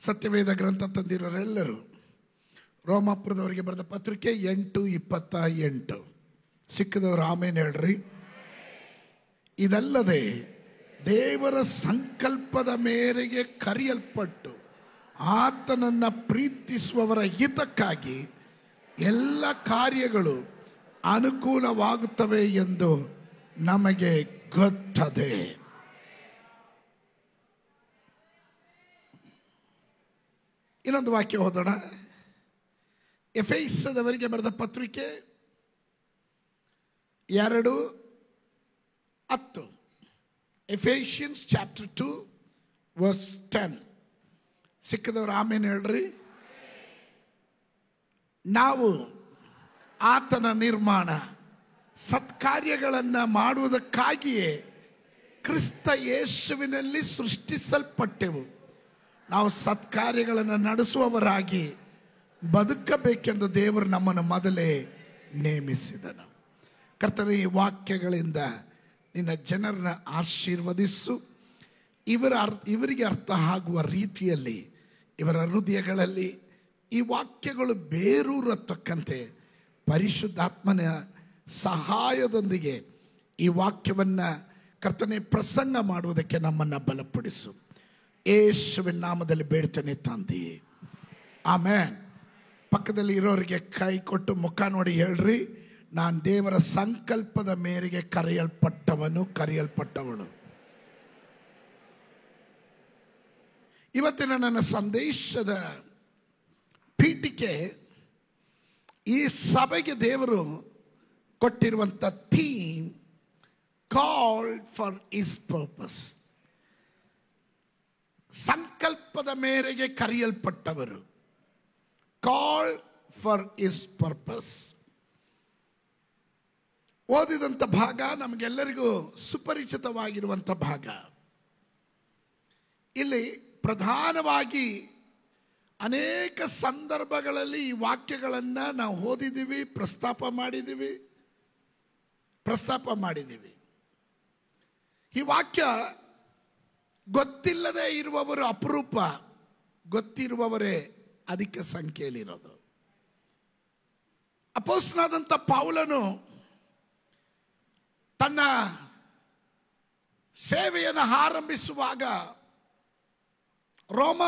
ಸತ್ಯವೇದ ಗ್ರಂಥ ತಂದಿರೋರೆಲ್ಲರೂ ರೋಮಾಪುರದವರಿಗೆ ಬರೆದ ಪತ್ರಿಕೆ 8:28 ಸಿಕ್ಕದವರು ಆಮೇಲೆ ಹೇಳ್ರಿ. ಇದಲ್ಲದೆ ದೇವರ ಸಂಕಲ್ಪದ ಮೇರೆಗೆ ಕರೆಯಲ್ಪಟ್ಟು ಆತನನ್ನು ಪ್ರೀತಿಸುವವರ ಹಿತಕ್ಕಾಗಿ ಎಲ್ಲ ಕಾರ್ಯಗಳು ಅನುಕೂಲವಾಗುತ್ತವೆ ಎಂದು ನಮಗೆ ಗೊತ್ತದೆ. ಇನ್ನೊಂದು ವಾಕ್ಯ ಓದೋಣ. ಎಫೆಸದವರಿಗೆ ಬರೆದ ಪತ್ರಿಕೆ 2:10. Ephesians chapter 2 verse 10. ಸಿಕ್ಕದವರು ಆಮೇಲೆ ಹೇಳ್ರಿ. ನಾವು ಆತನ ನಿರ್ಮಾಣ ಸತ್ಕಾರ್ಯಗಳನ್ನು ಮಾಡುವುದಕ್ಕಾಗಿಯೇ ಕ್ರಿಸ್ತ ಯೇಸುವಿನಲ್ಲಿ ಸೃಷ್ಟಿಸಲ್ಪಟ್ಟೆವು. ನಾವು ಸತ್ಕಾರ್ಯಗಳನ್ನು ನಡೆಸುವವರಾಗಿ ಬದುಕಬೇಕೆಂದು ದೇವರು ನಮ್ಮನ್ನು ಮೊದಲೇ ನೇಮಿಸಿದನು. ಕರ್ತನೇ, ಈ ವಾಕ್ಯಗಳಿಂದ ನಿನ್ನ ಜನರನ್ನ ಆಶೀರ್ವದಿಸು. ಇವರಿಗೆ ಅರ್ಥ ಆಗುವ ರೀತಿಯಲ್ಲಿ ಇವರ ಹೃದಯಗಳಲ್ಲಿ ಈ ವಾಕ್ಯಗಳು ಬೇರೂರತಕ್ಕಂತೆ ಪರಿಶುದ್ಧಾತ್ಮನ ಸಹಾಯದೊಂದಿಗೆ ಈ ವಾಕ್ಯವನ್ನು ಕರ್ತನೆ ಪ್ರಸಂಗ ಮಾಡುವುದಕ್ಕೆ ನಮ್ಮನ್ನು ಬಲಪಡಿಸು. ಯೇಸುವಿನ ನಾಮದಲ್ಲಿ ಬೇಡ್ತೇನೆ ತಂದೆ, ಆಮೆನ್. ಪಕ್ಕದಲ್ಲಿ ಇರೋರಿಗೆ ಕೈ ಕೊಟ್ಟು ಮುಖ ನೋಡಿ ಹೇಳ್ರಿ, ನಾನು ದೇವರ ಸಂಕಲ್ಪದ ಮೇರೆಗೆ ಕರೆಯಲ್ಪಟ್ಟವಳು. ಇವತ್ತಿನ ನನ್ನ ಸಂದೇಶದ ಪೀಠಿಕೆ ಈ ಸಭೆಗೆ ದೇವರು ಕೊಟ್ಟಿರುವಂಥ theme called for his purpose. ಸಂಕಲ್ಪದ ಮೇರೆಗೆ ಕರೆಯಲ್ಪಟ್ಟವರು, ಕಾಲ್ಡ್ ಫಾರ್ ಹಿಸ್ ಪರ್ಪಸ್. ಓದಿದಂಥ ಭಾಗ ನಮಗೆಲ್ಲರಿಗೂ ಸುಪರಿಚಿತವಾಗಿರುವಂಥ ಭಾಗ. ಇಲ್ಲಿ ಪ್ರಧಾನವಾಗಿ ಅನೇಕ ಸಂದರ್ಭಗಳಲ್ಲಿ ಈ ವಾಕ್ಯಗಳನ್ನು ನಾವು ಓದಿದ್ದೀವಿ, ಪ್ರಸ್ತಾಪ ಮಾಡಿದ್ದೀವಿ. ಈ ವಾಕ್ಯ ಗೊತ್ತಿಲ್ಲದೆ ಇರುವವರು ಅಪರೂಪ, ಗೊತ್ತಿರುವವರೇ ಅಧಿಕ ಸಂಖ್ಯೆಯಲ್ಲಿರೋದು. ಅಪೊಸ್ತಲನಾದಂಥ ಪೌಲನು ತನ್ನ ಸೇವೆಯನ್ನು ಆರಂಭಿಸುವಾಗ ರೋಮ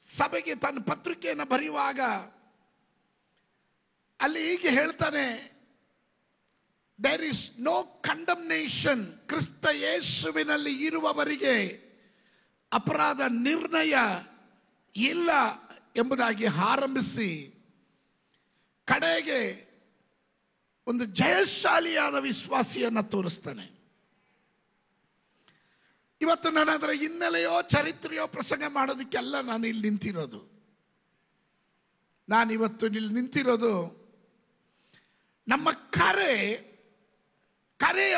ಸಭೆಗೆ ತನ್ನ ಪತ್ರಿಕೆಯನ್ನು ಬರೆಯುವಾಗ ಅಲ್ಲಿ ಹೀಗೆ ಹೇಳ್ತಾನೆ, ದೇರ್ ಇಸ್ ನೋ ಕಂಡಮ್ನೇಷನ್. ಕ್ರಿಸ್ತ ಯೇಸುವಿನಲ್ಲಿ ಇರುವವರಿಗೆ ಅಪರಾಧ ನಿರ್ಣಯ ಇಲ್ಲ ಎಂಬುದಾಗಿ ಆರಂಭಿಸಿ ಕಡೆಗೆ ಒಂದು ಜಯಶಾಲಿಯಾದ ವಿಶ್ವಾಸಿಯನ್ನು ತೋರಿಸ್ತಾನೆ. ಇವತ್ತು ನಾನು ಅದರ ಹಿನ್ನೆಲೆಯೋ ಚರಿತ್ರೆಯೋ ಪ್ರಸಂಗ ಮಾಡೋದಕ್ಕೆಲ್ಲ ನಾನು ಇಲ್ಲಿ ನಿಂತಿರೋದು. ನಾನಿವತ್ತು ಇಲ್ಲಿ ನಿಂತಿರೋದು ನಮ್ಮ ಕರೆ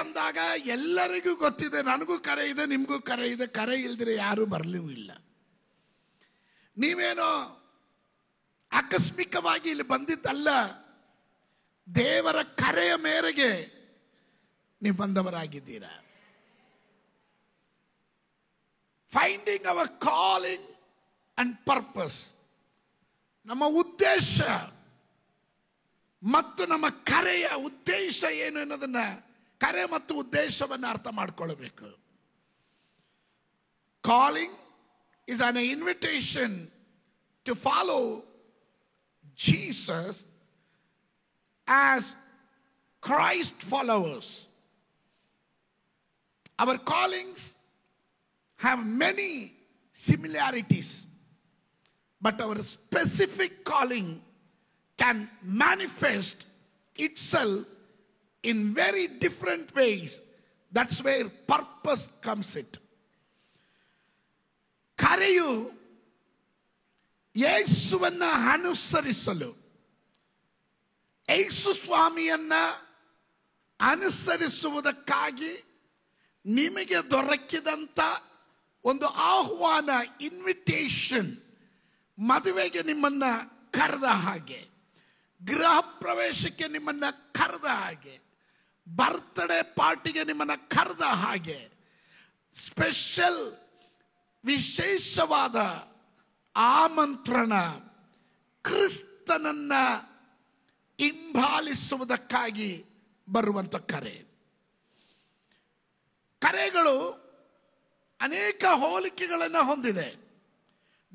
ಅಂದಾಗ ಎಲ್ಲರಿಗೂ ಗೊತ್ತಿದೆ. ನನಗೂ ಕರೆ ಇದೆ, ನಿಮಗೂ ಕರೆ ಇದೆ. ಕರೆ ಇಲ್ದಿರೆ ಯಾರೂ ಬರಲೂ ಇಲ್ಲ. ನೀವೇನೋ ಆಕಸ್ಮಿಕವಾಗಿ ಇಲ್ಲಿ ಬಂದಿದ್ದಲ್ಲ, ದೇವರ ಕರೆಯ ಮೇರೆಗೆ ನೀವು ಬಂದವರಾಗಿದ್ದೀರಾ. Finding our calling and purpose, ನಮ್ಮ ಉದ್ದೇಶ ಮತ್ತು ನಮ್ಮ ಕರೆಯ ಉದ್ದೇಶ ಏನು ಅನ್ನೋದನ್ನ, ಕರೆ ಮತ್ತು ಉದ್ದೇಶವನ್ನು ಅರ್ಥ ಮಾಡಿಕೊಳ್ಳಬೇಕು. Calling is an invitation to follow Jesus as Christ followers. Our callings have many similarities, but our specific calling can manifest itself in very different ways. That's where purpose comes in. ಕರೆಯು ಯೇಸುವನ್ನು ಅನುಸರಿಸಲು, ಯೇಸು ಸ್ವಾಮಿಯನ್ನ ಅನುಸರಿಸುವುದಕ್ಕಾಗಿ ನಿಮಗೆ ದೊರಕಿದಂಥ ಒಂದು ಆಹ್ವಾನ, invitation. ಮದುವೆಗೆ ನಿಮ್ಮನ್ನ ಕರೆದ ಹಾಗೆ, ಗೃಹ ಪ್ರವೇಶಕ್ಕೆ ನಿಮ್ಮನ್ನ ಕರೆದ ಹಾಗೆ, ಬರ್ತ್ಡೇ ಪಾರ್ಟಿಗೆ ನಿಮ್ಮನ್ನ ಕರೆದ ಹಾಗೆ, ಸ್ಪೆಷಲ್ ವಿಶೇಷವಾದ ಆಮಂತ್ರಣ, ಕ್ರಿಸ್ತನನ್ನ ಹಿಂಬಾಲಿಸುವುದಕ್ಕಾಗಿ ಬರುವಂತ ಕರೆ. ಕರೆಗಳು ಅನೇಕ ಹೋಲಿಕೆಗಳನ್ನು ಹೊಂದಿದೆ.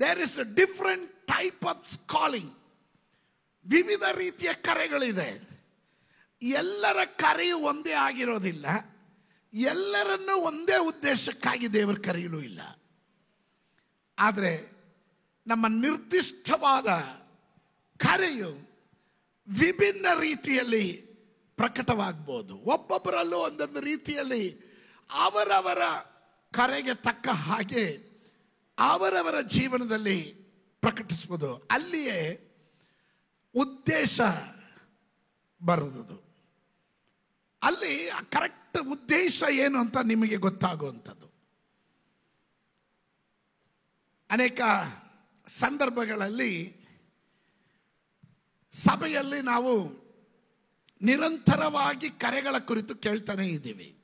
There is a different type of calling. ವಿವಿಧ ರೀತಿಯ ಕರೆಗಳಿದೆ. ಎಲ್ಲರ ಕರೆಯು ಒಂದೇ ಆಗಿರೋದಿಲ್ಲ. ಎಲ್ಲರನ್ನೂ ಒಂದೇ ಉದ್ದೇಶಕ್ಕಾಗಿ ದೇವರು ಕರೆಯಲು ಇಲ್ಲ. ಆದರೆ ನಮ್ಮ ನಿರ್ದಿಷ್ಟವಾದ ಕರೆಯು ವಿಭಿನ್ನ ರೀತಿಯಲ್ಲಿ ಪ್ರಕಟವಾಗಬಹುದು. ಒಬ್ಬೊಬ್ಬರಲ್ಲೂ ಒಂದೊಂದು ರೀತಿಯಲ್ಲಿ ಅವರವರ ಕರೆಗೆ ತಕ್ಕ ಹಾಗೆ ಅವರವರ ಜೀವನದಲ್ಲಿ ಪ್ರಕಟಿಸಬಹುದು. ಅಲ್ಲಿಯೇ ಉದ್ದೇಶ ಬರುವುದು. ಅಲ್ಲಿ ಕರೆಕ್ಟ್ ಉದ್ದೇಶ ಏನು ಅಂತ ನಿಮಗೆ ಗೊತ್ತಾಗುವಂಥದ್ದು. ಅನೇಕ ಸಂದರ್ಭಗಳಲ್ಲಿ ಸಭೆಯಲ್ಲಿ ನಾವು ನಿರಂತರವಾಗಿ ಕರೆಗಳ ಕುರಿತು ಕೇಳ್ತಾನೆ ಇದ್ದೀವಿ.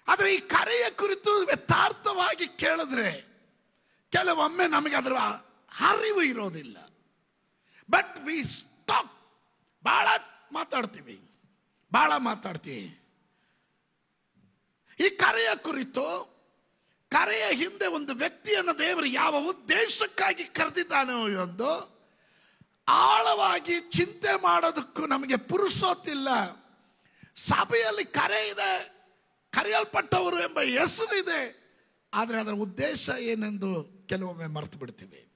ಆದರೆ ಈ ಕರೆಯ ಕುರಿತು ಯಥಾರ್ಥವಾಗಿ ಕೇಳಿದ್ರೆ ಕೆಲವೊಮ್ಮೆ ನಮಗೆ ಅದರ ಅರಿವು ಇರೋದಿಲ್ಲ. But we stop. ಬಹಳ ಮಾತಾಡ್ತೀವಿ. ಈ ಕರೆಯ ಕುರಿತು, ಕರೆಯ ಹಿಂದೆ ಒಂದು ವ್ಯಕ್ತಿಯನ್ನು ದೇವರು ಯಾವ ಉದ್ದೇಶಕ್ಕಾಗಿ ಕರೆದಿದ್ದಾನೋ ಎಂದು ಆಳವಾಗಿ ಚಿಂತೆ ಮಾಡೋದಕ್ಕೂ ನಮಗೆ ಪುರುಷೋತ್ತಿಲ್ಲ. ಸಭೆಯಲ್ಲಿ ಕರೆ ಇದೆ, ಕರೆಯಲ್ಪಟ್ಟವರು ಎಂಬ ಹೆಸರು ಇದೆ, ಆದರೆ ಅದರ ಉದ್ದೇಶ ಏನೆಂದು ಕೆಲವೊಮ್ಮೆ ಮರೆತು ಬಿಡ್ತೀವಿ.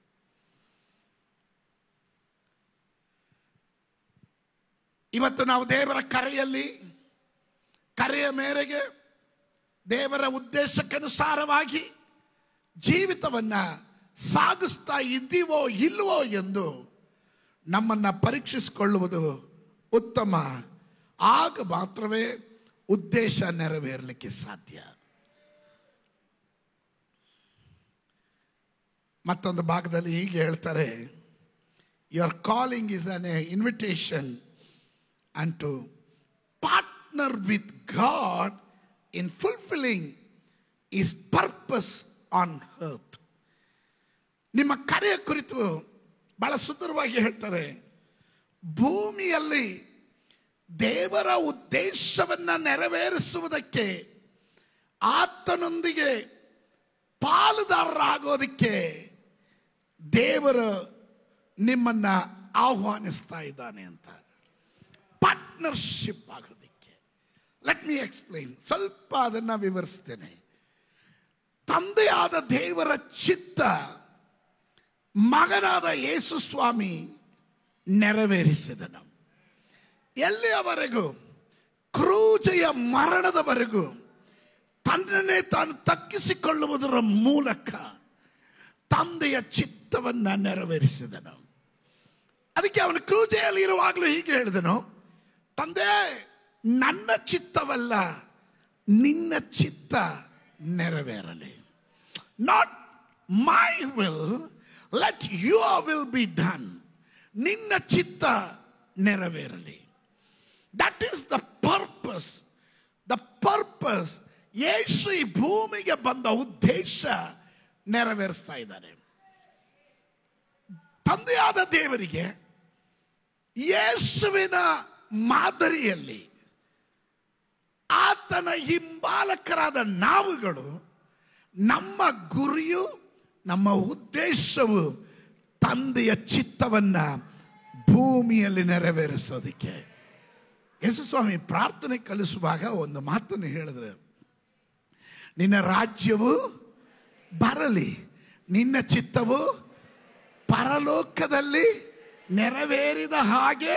ಇವತ್ತು ನಾವು ದೇವರ ಕರೆಯ ಮೇರೆಗೆ ದೇವರ ಉದ್ದೇಶಕ್ಕನುಸಾರವಾಗಿ ಜೀವಿತವನ್ನ ಸಾಗಿಸ್ತಾ ಇದ್ದೀವೋ ಇಲ್ವೋ ಎಂದು ನಮ್ಮನ್ನ ಪರೀಕ್ಷಿಸಿಕೊಳ್ಳುವುದು ಉತ್ತಮ. ಆಗ ಮಾತ್ರವೇ ಉದ್ದೇಶ ನೆರವೇರಲಿಕ್ಕೆ ಸಾಧ್ಯ. ಮತ್ತೊಂದು ಭಾಗದಲ್ಲಿ ಹೀಗೆ ಹೇಳ್ತಾರೆ, your calling is an invitation and to partner with God in fulfilling his purpose on earth. ನಿಮ್ಮ ಕರೆಯ ಕುರಿತು ಬಹಳ ಸುಂದರವಾಗಿ ಹೇಳ್ತಾರೆ. ಭೂಮಿಯಲ್ಲಿ ದೇವರ ಉದ್ದೇಶವನ್ನ ನೆರವೇರಿಸುವುದಕ್ಕೆ, ಆತನೊಂದಿಗೆ ಪಾಲುದಾರರಾಗೋದಕ್ಕೆ ದೇವರು ನಿಮ್ಮನ್ನ ಆಹ್ವಾನಿಸ್ತಾ ಇದ್ದಾನೆ ಅಂತ. ಪಾರ್ಟ್ನರ್ಶಿಪ್ ಆಗೋದಕ್ಕೆ. Let me explain. ಸ್ವಲ್ಪ ಅದನ್ನ ವಿವರಿಸ್ತೇನೆ. ತಂದೆಯಾದ ದೇವರ ಚಿತ್ತ ಮಗನಾದ ಯೇಸು ಸ್ವಾಮಿ ನೆರವೇರಿಸಿದನು. ಎಲ್ಲಿಯವರೆಗೂ? ಕ್ರೂಜೆಯ ಮರಣದವರೆಗೂ ತನ್ನನ್ನೇ ತಾನು ತಗ್ಗಿಸಿಕೊಳ್ಳುವುದರ ಮೂಲಕ ತಂದೆಯ ಚಿತ್ತವನ್ನ ನೆರವೇರಿಸಿದನು. ಅದಕ್ಕೆ ಅವನು ಕ್ರೂಜೆಯಲ್ಲಿ ಇರುವಾಗಲೂ ಹೀಗೆ ಹೇಳಿದನು, ತಂದೆ, ನನ್ನ ಚಿತ್ತವಲ್ಲ ನಿನ್ನ ಚಿತ್ತ ನೆರವೇರಲಿ. Not my will, let your will be done. ನಿನ್ನ ಚಿತ್ತ ನೆರವೇರಲಿ. That is the purpose. The purpose. Yesu ಈ ಭೂಮಿಗೆ ಬಂದ ಉದ್ದೇಶ ನೆರವೇರಿಸ್ತಾ ಇದ್ದಾನೆ. ತಂದೆಯಾದ ದೇವರಿಗೆ ಯೇಸುವಿನ ಮಾದರಿಯಲ್ಲಿ ಆತನ ಹಿಂಬಾಲಕರಾದ ನಾವುಗಳು, ನಮ್ಮ ಗುರಿಯು, ನಮ್ಮ ಉದ್ದೇಶವು ತಂದೆಯ ಚಿತ್ತವನ್ನ ಭೂಮಿಯಲ್ಲಿ ನೆರವೇರಿಸೋದಕ್ಕೆ. ಯೇಸು ಸ್ವಾಮಿ ಪ್ರಾರ್ಥನೆ ಕಲಿಸುವಾಗ ಒಂದು ಮಾತನ್ನು ಹೇಳಿದ್ರೆ, ನಿನ್ನ ರಾಜ್ಯವು ಬರಲಿ, ನಿನ್ನ ಚಿತ್ತವು ಪರಲೋಕದಲ್ಲಿ ನೆರವೇರಿದ ಹಾಗೆ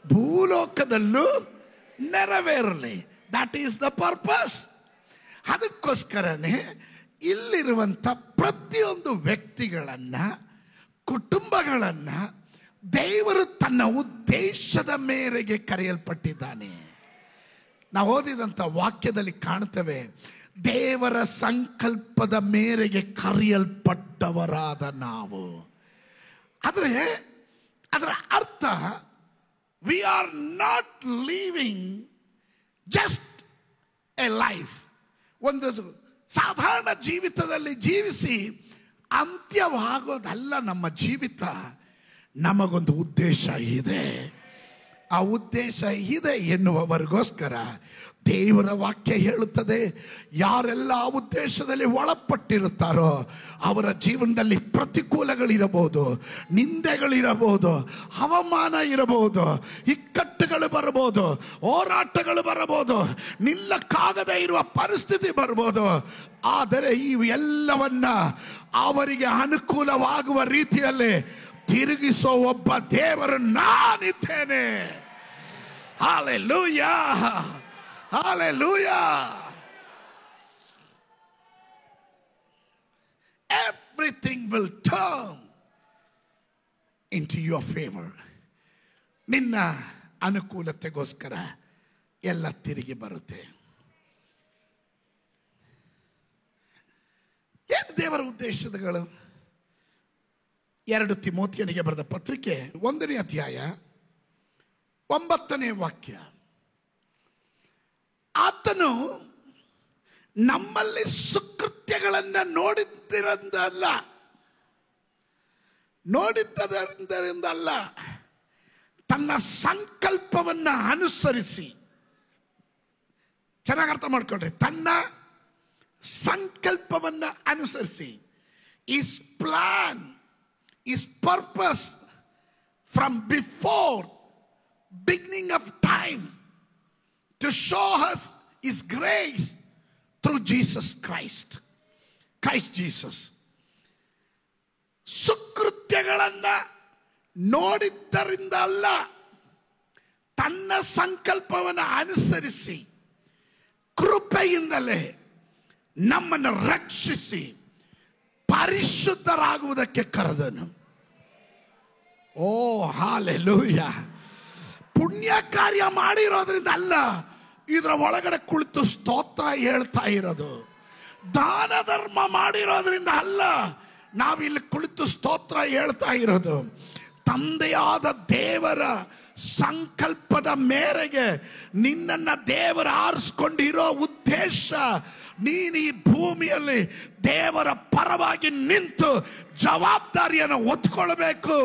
ಭೂಲೋಕದಲ್ಲೂ ನೆರವೇರಲಿ. That is the purpose. ಅದಕ್ಕೋಸ್ಕರನೇ ಇಲ್ಲಿರುವಂಥ ಪ್ರತಿಯೊಂದು ವ್ಯಕ್ತಿಗಳನ್ನ, ಕುಟುಂಬಗಳನ್ನ ದೇವರು ತನ್ನ ಉದ್ದೇಶದ ಮೇರೆಗೆ ಕರೆಯಲ್ಪಟ್ಟಿದ್ದಾನೆ. ನಾವು ಓದಿದಂಥ ವಾಕ್ಯದಲ್ಲಿ ಕಾಣ್ತೇವೆ, ದೇವರ ಸಂಕಲ್ಪದ ಮೇರೆಗೆ ಕರೆಯಲ್ಪಟ್ಟವರಾದ ನಾವು. ಆದರೆ ಅದರ ಅರ್ಥ, we are not living just A life. ಒಂದು ಸಾಧಾರಣ ಜೀವಿತದಲ್ಲಿ ಜೀವಿಸಿ ಅಂತ್ಯವಾಗೋದಲ್ಲ ನಮ್ಮ ಜೀವಿತ. ನಮಗೊಂದು ಉದ್ದೇಶ ಇದೆ. ಆ ಉದ್ದೇಶ ಇದೆ ಎನ್ನುವವರಿಗೋಸ್ಕರ ದೇವರ ವಾಕ್ಯ ಹೇಳುತ್ತದೆ, ಯಾರೆಲ್ಲ ಆ ಉದ್ದೇಶದಲ್ಲಿ ಒಳಪಟ್ಟಿರುತ್ತಾರೋ ಅವರ ಜೀವನದಲ್ಲಿ ಪ್ರತಿಕೂಲಗಳಿರಬಹುದು, ನಿಂದೆಗಳಿರಬಹುದು, ಅವಮಾನ ಇರಬಹುದು, ಇಕ್ಕಟ್ಟುಗಳು ಬರಬಹುದು, ಹೋರಾಟಗಳು ಬರಬಹುದು, ನಿಲ್ಲಕ್ಕಾಗದೇ ಇರುವ ಪರಿಸ್ಥಿತಿ ಬರಬಹುದು. ಆದರೆ ಇವೆಲ್ಲವನ್ನ ಅವರಿಗೆ ಅನುಕೂಲವಾಗುವ ರೀತಿಯಲ್ಲಿ ತಿರುಗಿಸೋ ಒಬ್ಬ ದೇವರು ನಾನಿದ್ದೇನೆ. Hallelujah, hallelujah. Everything will turn into your favor. ನಿನ್ನ ಅನುಕೂಲತೆಗೋಸ್ಕರ ಎಲ್ಲ ತಿರುಗಿ ಬರುತ್ತೆ. ಏನು ದೇವರ ಉದ್ದೇಶಗಳು? 2 ತಿಮೋಥೆಯನಿಗೆ ಬರೆದ ಪತ್ರಿಕೆ 1ನೇ ಅಧ್ಯಾಯ 9ನೇ ವಾಕ್ಯ. ಆತನು ನಮ್ಮಲ್ಲಿ ಸುಕೃತ್ಯಗಳನ್ನು ನೋಡಿದ್ದರಿಂದಲ್ಲ, ತನ್ನ ಸಂಕಲ್ಪವನ್ನು ಅನುಸರಿಸಿ, ಚೆನ್ನಾಗಿ ಅರ್ಥ ಮಾಡ್ಕೊಳ್ರಿ, ತನ್ನ ಸಂಕಲ್ಪವನ್ನು ಅನುಸರಿಸಿ, is plan, is purpose from before beginning of time to show us his grace through Jesus Christ. Christ Jesus. ಸುಕೃತ್ಯಗಳನ್ನ ನೋಡಿದ್ದರಿಂದ ಅಲ್ಲ, ತನ್ನ ಸಂಕಲ್ಪವನ್ನು ಅನುಸರಿಸಿ ಕೃಪೆಯಿಂದಲೇ ನಮ್ಮನ್ನು ರಕ್ಷಿಸಿ ಪರಿಶುದ್ಧರಾಗುವುದಕ್ಕೆ ಕರೆದನು. ಓ ಹಲ್ಲೆಲೂಯಾ. ಪುಣ್ಯ ಕಾರ್ಯ ಮಾಡಿರೋದ್ರಿಂದ ಅಲ್ಲ, ಇದರ ಒಳಗಡೆ ಕುಳಿತು ಸ್ತೋತ್ರ ಹೇಳ್ತಾ ಇರೋದು. ದಾನ ಧರ್ಮ ಮಾಡಿರೋದ್ರಿಂದ ಅಲ್ಲ ನಾವಿಲ್ಲಿ ಕುಳಿತು ಸ್ತೋತ್ರ ಹೇಳ್ತಾ ಇರೋದು. ತಂದೆಯಾದ ದೇವರ ಸಂಕಲ್ಪದ ಮೇರೆಗೆ ನಿನ್ನನ್ನ ದೇವರು ಆರಿಸ್ಕೊಂಡಿರೋ ಉದ್ದೇಶ, ನೀನು ಈ ಭೂಮಿಯಲ್ಲಿ ದೇವರ ಪರವಾಗಿ ನಿಂತು ಜವಾಬ್ದಾರಿಯನ್ನು ಹೊತ್ಕೊಳ್ಬೇಕು.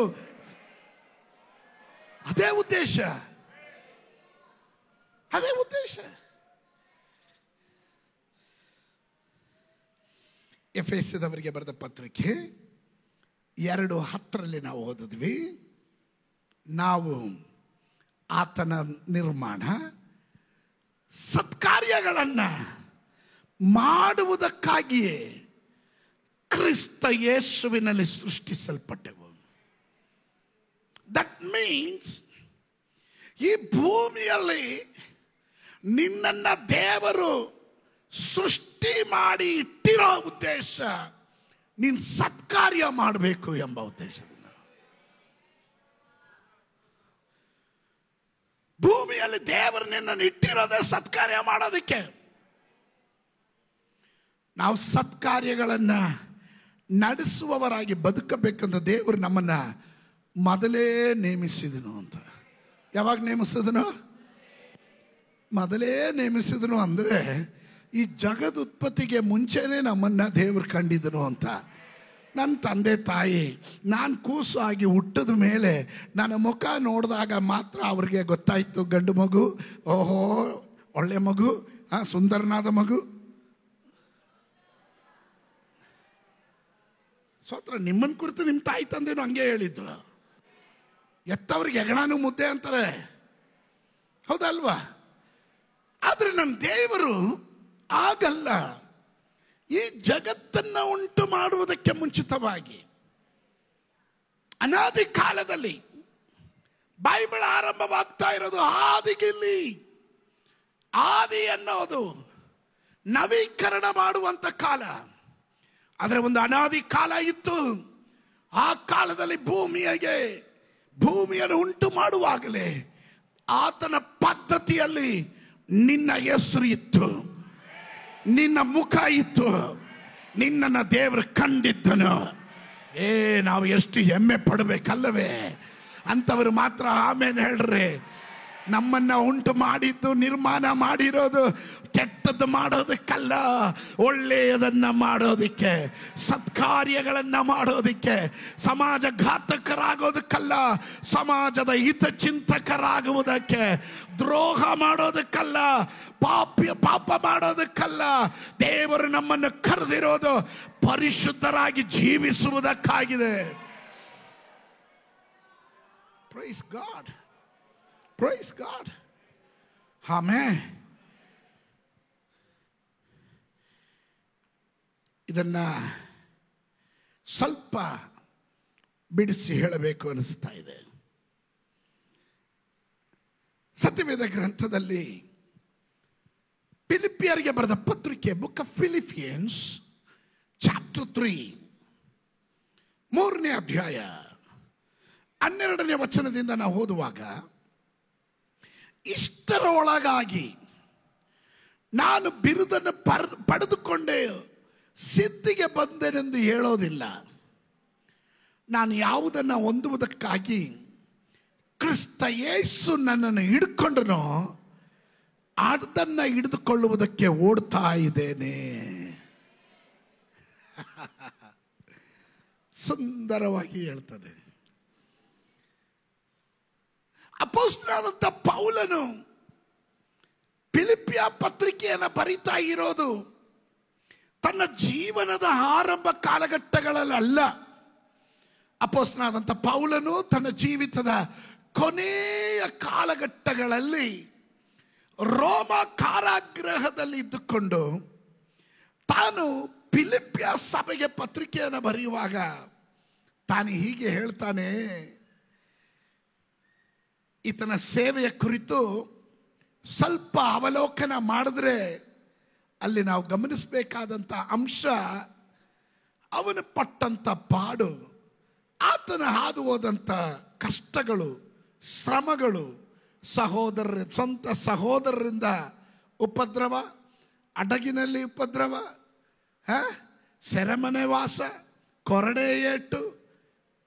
ಅದೇ ಉದ್ದೇಶ, ಅದೇ ಉದ್ದೇಶ. ಎಫೆಸದವರಿಗೆ ಬರೆದ ಪತ್ರಿಕೆ 2:10 ನಾವು ಓದಿದ್ವಿ, ನಾವು ಆತನ ನಿರ್ಮಾಣ, ಸತ್ಕಾರ್ಯಗಳನ್ನು ಮಾಡುವುದಕ್ಕಾಗಿಯೇ ಕ್ರಿಸ್ತ ಯೇಸುವಿನಲ್ಲಿ ಸೃಷ್ಟಿಸಲ್ಪಟ್ಟೆವು. ದಟ್ ಮೀನ್ಸ್ ಈ ಭೂಮಿಯಲ್ಲಿ ನಿನ್ನನ್ನು ದೇವರು ಸೃಷ್ಟಿ ಮಾಡಿ ಇಟ್ಟಿರೋ ಉದ್ದೇಶ ನೀನು ಸತ್ಕಾರ್ಯ ಮಾಡಬೇಕು ಎಂಬ ಉದ್ದೇಶದಿಂದ. ಭೂಮಿಯಲ್ಲಿ ದೇವರು ನಿನ್ನನ್ನು ಇಟ್ಟಿರೋದೇ ಸತ್ಕಾರ್ಯ ಮಾಡೋದಕ್ಕೆ. ನಾವು ಸತ್ಕಾರ್ಯಗಳನ್ನು ನಡೆಸುವವರಾಗಿ ಬದುಕಬೇಕಂತ ದೇವರು ನಮ್ಮನ್ನ ಮೊದಲೇ ನೇಮಿಸಿದನು ಅಂತ. ಯಾವಾಗ ನೇಮಿಸಿದನು? ಮೊದಲೇ ನೇಮಿಸಿದನು ಅಂದರೆ ಈ ಜಗದ ಉತ್ಪತ್ತಿಗೆ ಮುಂಚೆನೇ ನಮ್ಮನ್ನ ದೇವರು ಕಂಡಿದ್ದನು ಅಂತ. ನನ್ನ ತಂದೆ ತಾಯಿ ನಾನು ಕೂಸು ಆಗಿ ಹುಟ್ಟಿದ ಮೇಲೆ ನನ್ನ ಮುಖ ನೋಡಿದಾಗ ಮಾತ್ರ ಅವ್ರಿಗೆ ಗೊತ್ತಾಯಿತು, ಗಂಡು ಮಗು, ಓಹೋ ಒಳ್ಳೆ ಮಗು, ಸುಂದರನಾದ ಮಗು. ಸ್ವತ್ರ ನಿಮ್ಮನ್ನ ಕುರಿತು ನಿಮ್ಮ ತಾಯಿ ತಂದೆನೂ ಹಂಗೆ ಹೇಳಿದ್ರು. ಎತ್ತವ್ರಿಗೆ ಹೆಗಣಾನು ಮುದ್ದೆ ಅಂತಾರೆ, ಹೌದಲ್ವಾ? ಆದ್ರೆ ನನ್ನ ದೇವರು ಆಗಲ್ಲ. ಈ ಜಗತ್ತನ್ನ ಉಂಟು ಮಾಡುವುದಕ್ಕೆ ಮುಂಚಿತವಾಗಿ ಅನಾದಿ ಕಾಲದಲ್ಲಿ ಬೈಬಲ್ ಆರಂಭವಾಗ್ತಾ ಇರೋದು ಆದಿಗಿಲ್ಲಿ. ಆದಿ ಅನ್ನೋದು ನವೀಕರಣ ಮಾಡುವಂತ ಕಾಲ. ಆದರೆ ಒಂದು ಅನಾದಿ ಕಾಲ ಇತ್ತು. ಆ ಕಾಲದಲ್ಲಿ ಭೂಮಿಯನ್ನು ಉಂಟು ಮಾಡುವಾಗಲೇ ಆತನ ಪದ್ಧತಿಯಲ್ಲಿ ನಿನ್ನ ಹೆಸರು ಇತ್ತು, ನಿನ್ನ ಮುಖ ಇತ್ತು, ನಿನ್ನನ್ನು ದೇವರು ಕಂಡಿದ್ದನು. ನಾವು ಎಷ್ಟು ಹೆಮ್ಮೆ ಪಡಬೇಕಲ್ಲವೇ? ಅಂತವರು ಮಾತ್ರ ಆಮೇಲೆ ಹೇಳ್ರಿ. ನಮ್ಮನ್ನ ಉಂಟು ಮಾಡಿದ್ದು, ನಿರ್ಮಾಣ ಮಾಡಿರೋದು ಕೆಟ್ಟದ್ದು ಮಾಡೋದಕ್ಕಲ್ಲ, ಒಳ್ಳೆಯದನ್ನ ಮಾಡೋದಿಕ್ಕೆ, ಸತ್ಕಾರ್ಯಗಳನ್ನ ಮಾಡೋದಿಕ್ಕೆ, ಸಮಾಜ ಘಾತಕರಾಗೋದಕ್ಕಲ್ಲ, ಸಮಾಜದ ಹಿತಚಿಂತಕರಾಗುವುದಕ್ಕೆ, ದ್ರೋಹ ಮಾಡೋದಕ್ಕಲ್ಲ, ಪಾಪ ಮಾಡೋದಕ್ಕಲ್ಲ. ದೇವರು ನಮ್ಮನ್ನು ಕರೆದಿರೋದು ಪರಿಶುದ್ಧರಾಗಿ ಜೀವಿಸುವುದಕ್ಕಾಗಿದೆ. Praise God, praise God. Amen. ಇದನ್ನ ಸ್ವಲ್ಪ ಬಿಡಿಸಿ ಹೇಳಬೇಕು ಅನಿಸ್ತಾ ಇದೆ. ಸತ್ಯವೇದ ಗ್ರಂಥದಲ್ಲಿ ಫಿಲಿಪಿಯರಿಗೆ ಬರೆದ ಪತ್ರಿಕೆ, ಬುಕ್ ಆಫ್ ಫಿಲಿಪಿಯನ್ಸ್ ಚಾಪ್ಟರ್ 3 3ನೇ ಅಧ್ಯಾಯ 12ನೇ ವಚನದಿಂದ ನಾವು ಓದುವಾಗ, ಇಷ್ಟರ ಒಳಗಾಗಿ ನಾನು ಬಿರುದನ್ನು ಪಡೆದುಕೊಂಡೇ ಸಿದ್ಧಿಗೆ ಬಂದೆನೆಂದು ಹೇಳೋದಿಲ್ಲ. ನಾನು ಯಾವುದನ್ನು ಹೊಂದುವುದಕ್ಕಾಗಿ ಕ್ರಿಸ್ತ ಯೇಸು ನನ್ನನ್ನು ಹಿಡ್ಕೊಂಡನೋ ಅದನ್ನು ಹಿಡಿದುಕೊಳ್ಳುವುದಕ್ಕೆ ಓಡ್ತಾ ಇದ್ದೇನೆ. ಸುಂದರವಾಗಿ ಹೇಳ್ತಾನೆ. ಅಪೊಸ್ತಲನಾದಂಥ ಪೌಲನು ಫಿಲಿಪಿಯ ಪತ್ರಿಕೆಯನ್ನು ಬರಿತಾ ಇರೋದು ತನ್ನ ಜೀವನದ ಆರಂಭ ಕಾಲಘಟ್ಟಗಳಲ್ಲ. ಅಪೊಸ್ತಲನಾದಂಥ ಪೌಲನು ತನ್ನ ಜೀವಿತದ ಕೊನೆಯ ಕಾಲಘಟ್ಟಗಳಲ್ಲಿ ರೋಮ ಕಾರಾಗೃಹದಲ್ಲಿ ಇದ್ದುಕೊಂಡು ತಾನು ಫಿಲಿಪಿಯ ಸಭೆಗೆ ಪತ್ರಿಕೆಯನ್ನು ಬರೆಯುವಾಗ ತಾನು ಹೀಗೆ ಹೇಳ್ತಾನೆ. ಈತನ ಸೇವೆಯ ಕುರಿತು ಸ್ವಲ್ಪ ಅವಲೋಕನ ಮಾಡಿದ್ರೆ ಅಲ್ಲಿ ನಾವು ಗಮನಿಸಬೇಕಾದಂಥ ಅಂಶ, ಅವನು ಪಟ್ಟಂಥ ಪಾಡು, ಆತನ ಹಾದು ಹೋದಂಥ ಕಷ್ಟಗಳು, ಶ್ರಮಗಳು, ಸ್ವಂತ ಸಹೋದರರಿಂದ ಉಪದ್ರವ, ಹಡಗಿನಲ್ಲಿ ಉಪದ್ರವ, ಸೆರೆಮನೆ ವಾಸ, ಕೊರಡೆ ಏಟು,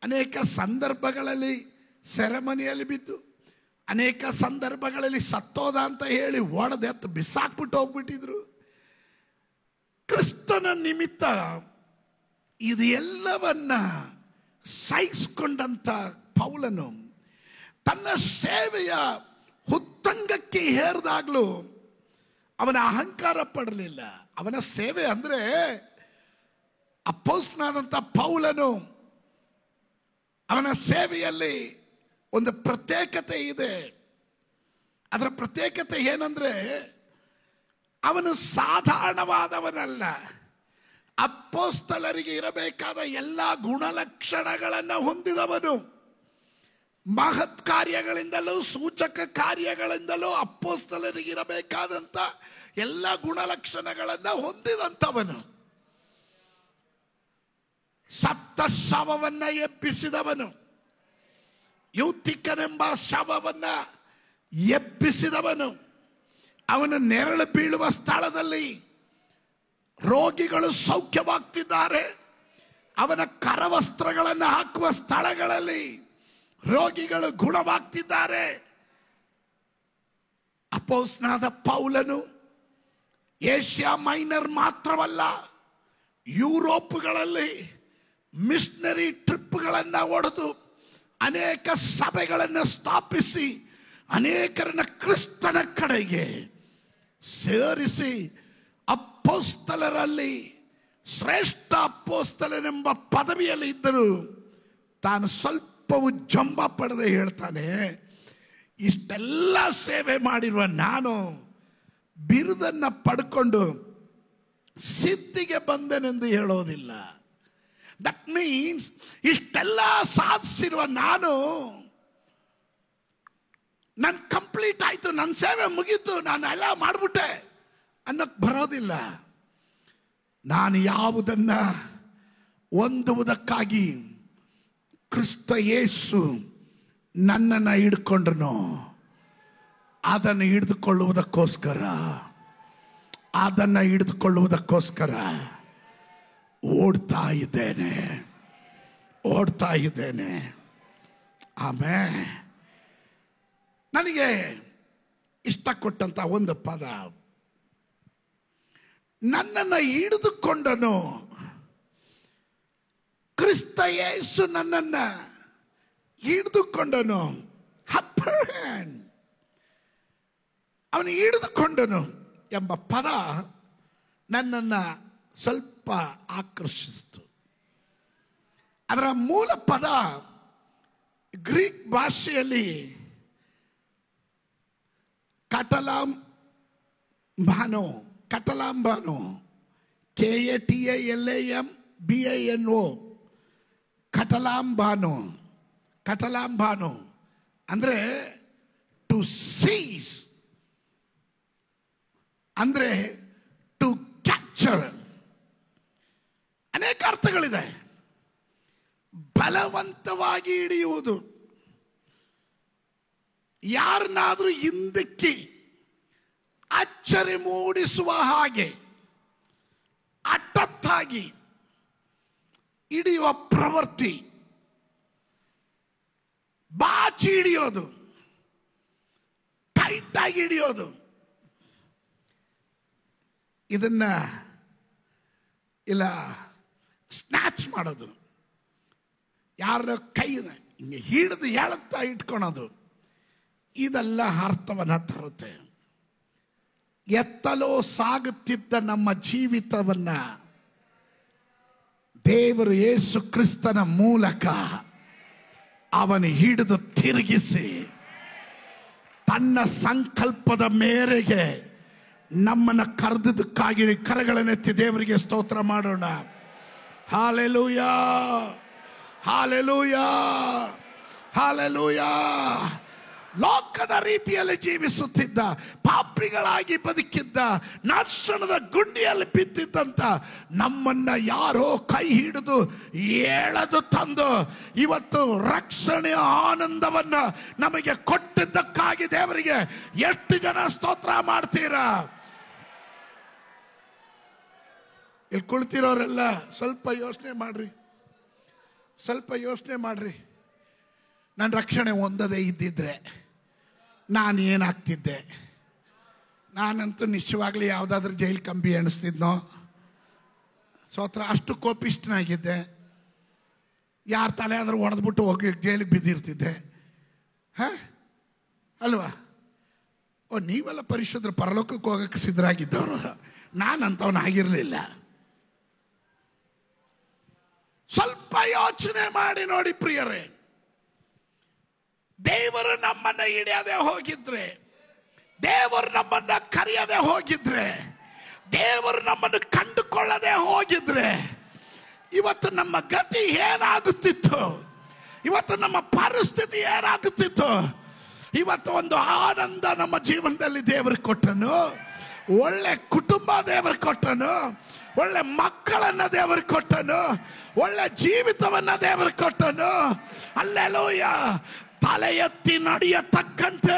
ಅನೇಕ ಸಂದರ್ಭಗಳಲ್ಲಿ ಸೆರೆಮನೆಯಲ್ಲಿ ಬಿದ್ದು, ಅನೇಕ ಸಂದರ್ಭಗಳಲ್ಲಿ ಸತ್ತೋದ ಅಂತ ಹೇಳಿ ಒಡೆದೆತ್ತು ಬಿಸಾಕ್ಬಿಟ್ಟು ಹೋಗ್ಬಿಟ್ಟಿದ್ರು. ಕ್ರಿಸ್ತನ ನಿಮಿತ್ತ ಇದು ಎಲ್ಲವನ್ನ ಸಹಿಸಿಕೊಂಡಂತ ಪೌಲನು ತನ್ನ ಸೇವೆಯ ಉತ್ತುಂಗಕ್ಕೆ ಏರಿದಾಗಲೂ ಅವನ ಅಹಂಕಾರ ಪಡಲಿಲ್ಲ. ಅವನ ಸೇವೆ ಅಂದ್ರೆ ಅಪೊಸ್ತಲನಾದಂಥ ಪೌಲನು, ಅವನ ಸೇವೆಯಲ್ಲಿ ಒಂದು ಪ್ರತ್ಯೇಕತೆ ಇದೆ. ಅದರ ಪ್ರತ್ಯೇಕತೆ ಏನಂದ್ರೆ ಅವನು ಸಾಧಾರಣವಾದವನಲ್ಲ. ಅಪೊಸ್ತಲರಿಗೆ ಇರಬೇಕಾದ ಎಲ್ಲ ಗುಣಲಕ್ಷಣಗಳನ್ನು ಹೊಂದಿದವನು. ಮಹತ್ ಕಾರ್ಯಗಳಿಂದಲೂ ಸೂಚಕ ಕಾರ್ಯಗಳಿಂದಲೂ ಅಪೊಸ್ತಲರಿಗೆ ಇರಬೇಕಾದಂತ ಎಲ್ಲ ಗುಣಲಕ್ಷಣಗಳನ್ನು ಹೊಂದಿದಂಥವನು. ಸತ್ತ ಶವವನ್ನ ಎಬ್ಬಿಸಿದವನು, ಯೂತಿಕನೆಂಬ ಶವವನ್ನ ಎಬ್ಬಿಸಿದವನು. ಅವನು ನೆರಳು ಬೀಳುವ ಸ್ಥಳದಲ್ಲಿ ರೋಗಿಗಳು ಸೌಖ್ಯವಾಗ್ತಿದ್ದಾರೆ. ಅವನ ಕರವಸ್ತ್ರಗಳನ್ನು ಹಾಕುವ ಸ್ಥಳಗಳಲ್ಲಿ ರೋಗಿಗಳು ಗುಣವಾಗ್ತಿದ್ದಾರೆ. ಅಪೊಸ್ತಲನಾದ ಪೌಲನು ಏಷ್ಯಾ ಮೈನರ್ ಮಾತ್ರವಲ್ಲ, ಯುರೋಪ್ಗಳಲ್ಲಿ ಮಿಷನರಿ ಟ್ರಿಪ್ಗಳನ್ನು ಹೊಡೆದು ಅನೇಕ ಸಭೆಗಳನ್ನು ಸ್ಥಾಪಿಸಿ ಅನೇಕರನ್ನ ಕ್ರಿಸ್ತನ ಕಡೆಗೆ ಸೇರಿಸಿ ಅಪೊಸ್ತಲರಲ್ಲಿ ಶ್ರೇಷ್ಠ ಅಪೊಸ್ತಲನೆಂಬ ಪದವಿಯಲ್ಲಿ ಇದ್ದರು. ತಾನು ಸ್ವಲ್ಪವೂ ಜಂಬ ಪಡೆದೇ ಹೇಳ್ತಾನೆ, ಇಷ್ಟೆಲ್ಲ ಸೇವೆ ಮಾಡಿರುವ ನಾನು ಬಿರುದನ್ನ ಪಡ್ಕೊಂಡು ಸಿದ್ಧಿಗೆ ಬಂದೆನೆಂದು ಹೇಳೋದಿಲ್ಲ. ದಟ್ ಮೀನ್ಸ್ ಇಷ್ಟೆಲ್ಲ ಸಾಧಿಸಿರುವ ನಾನು ಕಂಪ್ಲೀಟ್ ಆಯ್ತು, ನನ್ನ ಸೇವೆ ಮುಗೀತು, ನಾನು ಎಲ್ಲ ಮಾಡ್ಬಿಟ್ಟೆ ಅನ್ನೋಕ್ಕೆ ಬರೋದಿಲ್ಲ. ನಾನು ಯಾವುದನ್ನ ಹೊಂದುವುದಕ್ಕಾಗಿ ಕ್ರಿಸ್ತ ಯೇಸು ನನ್ನನ್ನು ಹಿಡ್ಕೊಂಡ್ರು ಅದನ್ನು ಹಿಡಿದುಕೊಳ್ಳುವುದಕ್ಕೋಸ್ಕರ ಓಡ್ತಾ ಇದ್ದೇನೆ. ಆಮೇಲೆ ನನಗೆ ಇಷ್ಟಕೊಟ್ಟಂತ ಒಂದು ಪದ. ನನ್ನನ್ನು ಹಿಡಿದುಕೊಂಡನು. ಕ್ರಿಸ್ತ ಯೇಸು ನನ್ನನ್ನು ಹಿಡಿದುಕೊಂಡನು. ಅಪ್ಪರ್ ಹ್ಯಾಂಡ್, ಅವನು ಹಿಡಿದುಕೊಂಡನು ಎಂಬ ಪದ ನನ್ನನ್ನು ಸ್ವಲ್ಪ ಆಕರ್ಷಿಸಿತು. ಅದರ ಮೂಲ ಪದ ಗ್ರೀಕ್ ಭಾಷೆಯಲ್ಲಿ ಕಟಲಾಂಬಾನೋ, KATALAMBANO, ಕಟಲಾಂಬಾನೋ ಅಂದ್ರೆ ಟು ಸೀಸ್, ಅಂದ್ರೆ ಟು ಕ್ಯಾಪ್ಚರ್. ಅನೇಕ ಅರ್ಥಗಳಿದೆ. ಬಲವಂತವಾಗಿ ಹಿಡಿಯುವುದು, ಯಾರನ್ನಾದ್ರೂ ಹಿಂದಕ್ಕೆ ಅಚ್ಚರಿ ಮೂಡಿಸುವ ಹಾಗೆ ಹಠಾತ್ತಾಗಿ ಹಿಡಿಯುವ ಪ್ರವೃತ್ತಿ, ಬಾಚಿ ಹಿಡಿಯೋದು, ಟೈಟ್ ಆಗಿ ಹಿಡಿಯೋದು. ಇದನ್ನ ಇಲ್ಲ ಸ್ನ್ಯಾಚ್ ಮಾಡೋದು, ಯಾರ ಕೈನ ಹಿಂಗೆ ಹಿಡಿದು ಎಳುತ್ತಾ ಇಟ್ಕೊಳೋದು. ಇದೆಲ್ಲ ಅರ್ಥವನ್ನ ತರುತ್ತೆ. ಎತ್ತಲೋ ಸಾಗುತ್ತಿದ್ದ ನಮ್ಮ ಜೀವಿತವನ್ನ ದೇವರು ಯೇಸು ಕ್ರಿಸ್ತನ ಮೂಲಕ ಅವನು ಹಿಡಿದು ತಿರುಗಿಸಿ ತನ್ನ ಸಂಕಲ್ಪದ ಮೇರೆಗೆ ನಮ್ಮನ್ನು ಕರೆದಕ್ಕಾಗಿ ಕರಗಳನ್ನೆತ್ತಿ ದೇವರಿಗೆ ಸ್ತೋತ್ರ ಮಾಡೋಣ. Hallelujah, hallelujah, hallelujah. ಲೋಕದ ರೀತಿಯಲ್ಲಿ ಜೀವಿಸುತ್ತಿದ್ದ, ಪಾಪಿಗಳಾಗಿ ಬದುಕಿದ್ದ, ನಾಶನದ ಗುಂಡಿಯಲ್ಲಿ ಬಿದ್ದಿದ್ದಂತ ನಮ್ಮನ್ನ ಯಾರೋ ಕೈ ಹಿಡಿದು ಎಳೆದು ತಂದು ಇವತ್ತು ರಕ್ಷಣೆಯ ಆನಂದವನ್ನ ನಮಗೆ ಕೊಟ್ಟಿದ್ದಕ್ಕಾಗಿ ದೇವರಿಗೆ ಎಷ್ಟು ಜನ ಸ್ತೋತ್ರ ಮಾಡ್ತೀರಾ? ಇಲ್ಲಿ ಕುಳಿತಿರೋರೆಲ್ಲ ಸ್ವಲ್ಪ ಯೋಚನೆ ಮಾಡ್ರಿ. ನನ್ನ ರಕ್ಷಣೆ ಹೊಂದದೇ ಇದ್ದಿದ್ರೆ ನಾನು ಏನಾಗ್ತಿದ್ದೆ? ನಾನಂತೂ ನಿಶ್ಚಯವಾಗ್ಲಿ ಯಾವುದಾದ್ರೂ ಜೈಲು ಕಂಬಿ ಎಣಿಸ್ತಿದ್ನೋ? ಸ್ತೋತ್ರ. ಅಷ್ಟು ಕೋಪಿಷ್ಠನಾಗಿದ್ದೆ. ಯಾರ ತಲೆ ಆದರೂ ಹೊಡೆದ್ಬಿಟ್ಟು ಹೋಗಿ ಜೈಲಿಗೆ ಬಿದ್ದಿರ್ತಿದ್ದೆ. ಅಲ್ವಾ? ನೀವೆಲ್ಲ ಪರಿಶುದ್ಧರು, ಪರಲೋಕಕ್ಕೆ ಹೋಗಕ್ಕೆ ಸಿದ್ಧರಾಗಿದ್ದವರು. ನಾನಂತವನಾಗಿರಲಿಲ್ಲ. ಸ್ವಲ್ಪ ಯೋಚನೆ ಮಾಡಿ ನೋಡಿ ಪ್ರಿಯರೇ. ದೇವರು ನಮ್ಮನ್ನ ಹಿಡಿಯದೆ ಹೋಗಿದ್ರೆ, ದೇವರು ನಮ್ಮನ್ನ ಕರೆಯದೆ ಹೋಗಿದ್ರೆ, ದೇವರು ನಮ್ಮನ್ನು ಕಂಡುಕೊಳ್ಳದೆ ಹೋಗಿದ್ರೆ ಇವತ್ತು ನಮ್ಮ ಗತಿ ಏನಾಗುತ್ತಿತ್ತು? ಇವತ್ತು ನಮ್ಮ ಪರಿಸ್ಥಿತಿ ಏನಾಗುತ್ತಿತ್ತು? ಇವತ್ತು ಒಂದು ಆನಂದ ನಮ್ಮ ಜೀವನದಲ್ಲಿ ದೇವರು ಕೊಟ್ಟನು, ಒಳ್ಳೆ ಕುಟುಂಬ ದೇವರು ಕೊಟ್ಟನು, ಒಳ್ಳೆ ಮಕ್ಕಳನ್ನ ದೇವರು ಕೊಟ್ಟನು, ಒಳ್ಳೆ ಜೀವಿತವನ್ನ ದೇವರು ಕೊಟ್ಟನು. ಹಲ್ಲೆಲೂಯ. ತಲೆ ಎತ್ತಿ ನಡೆಯತಕ್ಕಂತೆ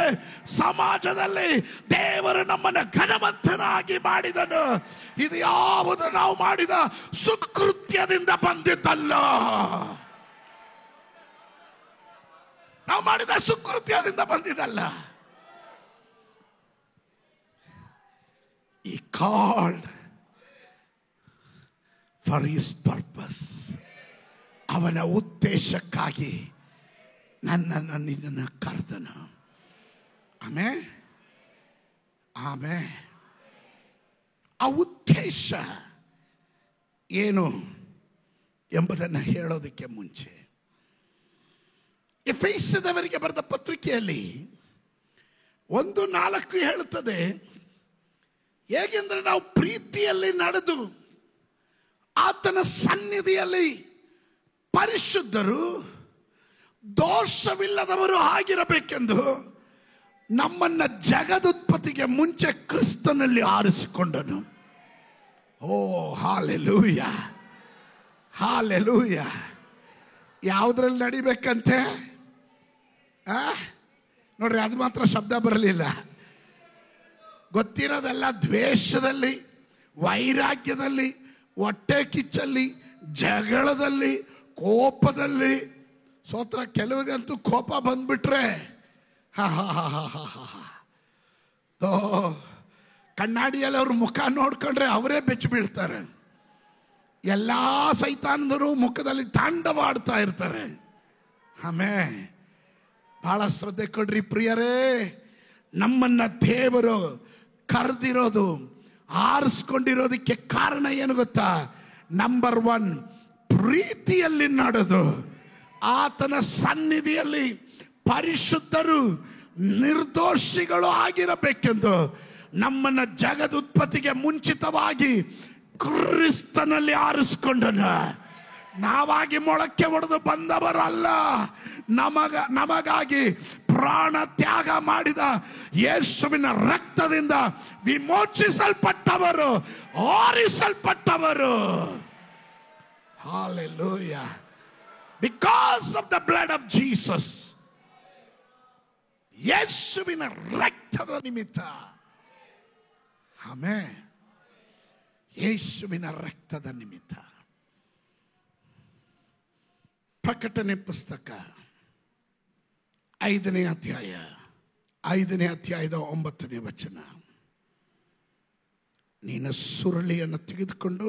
ಸಮಾಜದಲ್ಲಿ ದೇವರು ನಮ್ಮನ್ನು ಘನವಂತನಾಗಿ ಮಾಡಿದನು. ಇದು ಯಾವುದು ನಾವು ಮಾಡಿದ ಸುಕೃತ್ಯದಿಂದ ಬಂದಿದ್ದಲ್ಲ. ನಾವು ಮಾಡಿದ ಸುಕೃತ್ಯದಿಂದ ಬಂದಿದ್ದಲ್ಲ. He called for his purpose. ಅವನ ಉದ್ದೇಶಕ್ಕಾಗಿ ನನ್ನನ್ನು ನಿನ್ನನ್ನು ಕರೆದನು. Amen, amen. ಆ ಉದ್ದೇಶ ಏನು ಎಂಬುದನ್ನು ಹೇಳೋದಕ್ಕೆ ಮುಂಚೆ ಎಫೆಸದವರಿಗೆ ಬರೆದ ಪತ್ರಿಕೆಯಲ್ಲಿ 1:4 ಹೇಳುತ್ತದೆ, ಹೇಗೆಂದರೆ ನಾವು ಪ್ರೀತಿಯಲ್ಲಿ ನಡೆದು ಆತನ ಸನ್ನಿಧಿಯಲ್ಲಿ ಪರಿಶುದ್ಧರು, ದೋಷವಿಲ್ಲದವರು ಆಗಿರಬೇಕೆಂದು ನಮ್ಮನ್ನ ಜಗದುತ್ಪತ್ತಿಗೆ ಮುಂಚೆ ಕ್ರಿಸ್ತನಲ್ಲಿ ಆರಿಸಿಕೊಂಡನು. ಓ ಹಾಲೆಲೂಯ, ಹಾಲೆಲೂಯ. ಯಾವುದ್ರಲ್ಲಿ ನಡಿಬೇಕಂತೆ? ನೋಡ್ರಿ, ಅದು ಮಾತ್ರ ಶಬ್ದ ಬರಲಿಲ್ಲ. ಗೊತ್ತಿರೋದೆಲ್ಲ ದ್ವೇಷದಲ್ಲಿ, ವೈರಾಗ್ಯದಲ್ಲಿ, ಹೊಟ್ಟೆ ಕಿಚ್ಚಲ್ಲಿ, ಜಗಳದಲ್ಲಿ, ಕೋಪದಲ್ಲಿ. ಸ್ತೋತ್ರ. ಕೆಲವರಿಗಂತೂ ಕೋಪ ಬಂದ್ಬಿಟ್ರೆ ಕಣ್ಣಾಡಿಯಲ್ಲಿ ಅವ್ರ ಮುಖ ನೋಡ್ಕೊಂಡ್ರೆ ಅವರೇ ಬೆಚ್ಚಿ ಬೀಳ್ತಾರೆ. ಎಲ್ಲ ಸೈತಾನದರು ಮುಖದಲ್ಲಿ ತಾಂಡವಾಡ್ತಾ ಇರ್ತಾರೆ. ಆಮೇಲೆ ಬಹಳ ಶ್ರದ್ಧೆ ಕೊಡ್ರಿ ಪ್ರಿಯರೇ. ನಮ್ಮನ್ನ ದೇವರು ಕರೆದಿರೋದು, ಆರಿಸ್ಕೊಂಡಿರೋದಕ್ಕೆ ಕಾರಣ ಏನು ಗೊತ್ತಾ? ನಂಬರ್ 1, ಪ್ರೀತಿಯಲ್ಲಿ ನಡೆದು ಆತನ ಸನ್ನಿಧಿಯಲ್ಲಿ ಪರಿಶುದ್ಧರು ನಿರ್ದೋಷಿಗಳು ಆಗಿರಬೇಕೆಂದು ನಮ್ಮನ್ನ ಜಗದುತ್ಪತ್ತಿಗೆ ಮುಂಚಿತವಾಗಿ ಕ್ರಿಸ್ತನಲ್ಲಿ ಆರಿಸ್ಕೊಂಡನ. ನಾವಾಗಿ ಮೊಳಕೆ ಹೊಡೆದು ಬಂದವರಲ್ಲ, ನಮಗಾಗಿ ಪ್ರಾಣ ತ್ಯಾಗ ಮಾಡಿದ ಯೇಸುವಿನ ರಕ್ತದಿಂದ ವಿಮೋಚಿಸಲ್ಪಟ್ಟವರು, ಆರಿಸಲ್ಪಟ್ಟವರು. Hallelujah. Because of the blood of Jesus. ಯೇಸುವಿನ ರಕ್ತದ ನಿಮಿತ್ತ. ಆಮೆನ್. ಯೇಸುವಿನ ರಕ್ತದ ನಿಮಿತ್ತ. ಪ್ರಕಟಣೆ ಪುಸ್ತಕ 5ನೇ ಅಧ್ಯಾಯ 5ನೇ ಅಧ್ಯಾಯದ 9ನೇ ವಚನ. ನೀನು ಸುರುಳಿಯನ್ನು ತೆಗೆದುಕೊಂಡು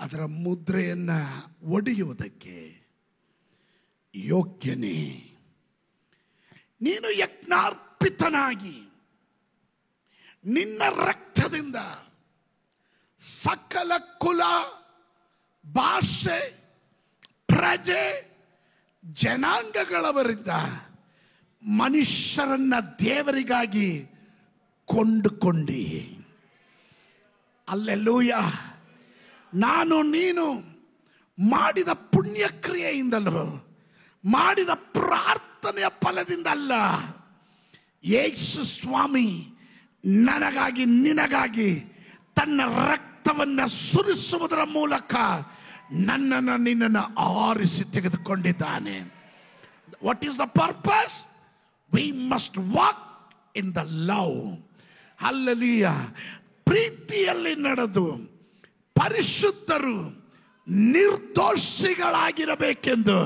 ಅದರ ಮುದ್ರೆಯನ್ನು ಒಡೆಯುವುದಕ್ಕೆ ಯೋಗ್ಯನೇ. ನೀನು ಯಜ್ಞಾರ್ಪಿತನಾಗಿ ನಿನ್ನ ರಕ್ತದಿಂದ ಸಕಲ ಕುಲ, ಭಾಷೆ, ಪ್ರಜೆ, ಜನಾಂಗಗಳವರಿಂದ ಮನುಷ್ಯರನ್ನ ದೇವರಿಗಾಗಿ ಕೊಂಡುಕೊಂಡಿ. ಅಲ್ಲೆಲ್ಲೂಯ. ನಾನು ನೀನು ಮಾಡಿದ ಪುಣ್ಯಕ್ರಿಯೆಯಿಂದಲೂ ಮಾಡಿದ ಪ್ರಾರ್ಥನೆಯ ಫಲದಿಂದ ಅಲ್ಲ, ಯೇಸು ಸ್ವಾಮಿ ನನಗಾಗಿ ನಿನಗಾಗಿ ತನ್ನ ರಕ್ತವನ್ನು ಸುರಿಸುವುದರ ಮೂಲಕ ನನ್ನನ್ನು ನಿನ್ನನ್ನು ಆರಿಸಿ ತೆಗೆದುಕೊಂಡಿದ್ದಾನೆ. What is the purpose? We must walk in the love. Hallelujah. ಪ್ರೀತಿಯಲ್ಲಿ ನಡೆದು ಪರಿಶುದ್ಧರು ನಿರ್ದೋಷಿಗಳಾಗಿರಬೇಕೆಂದು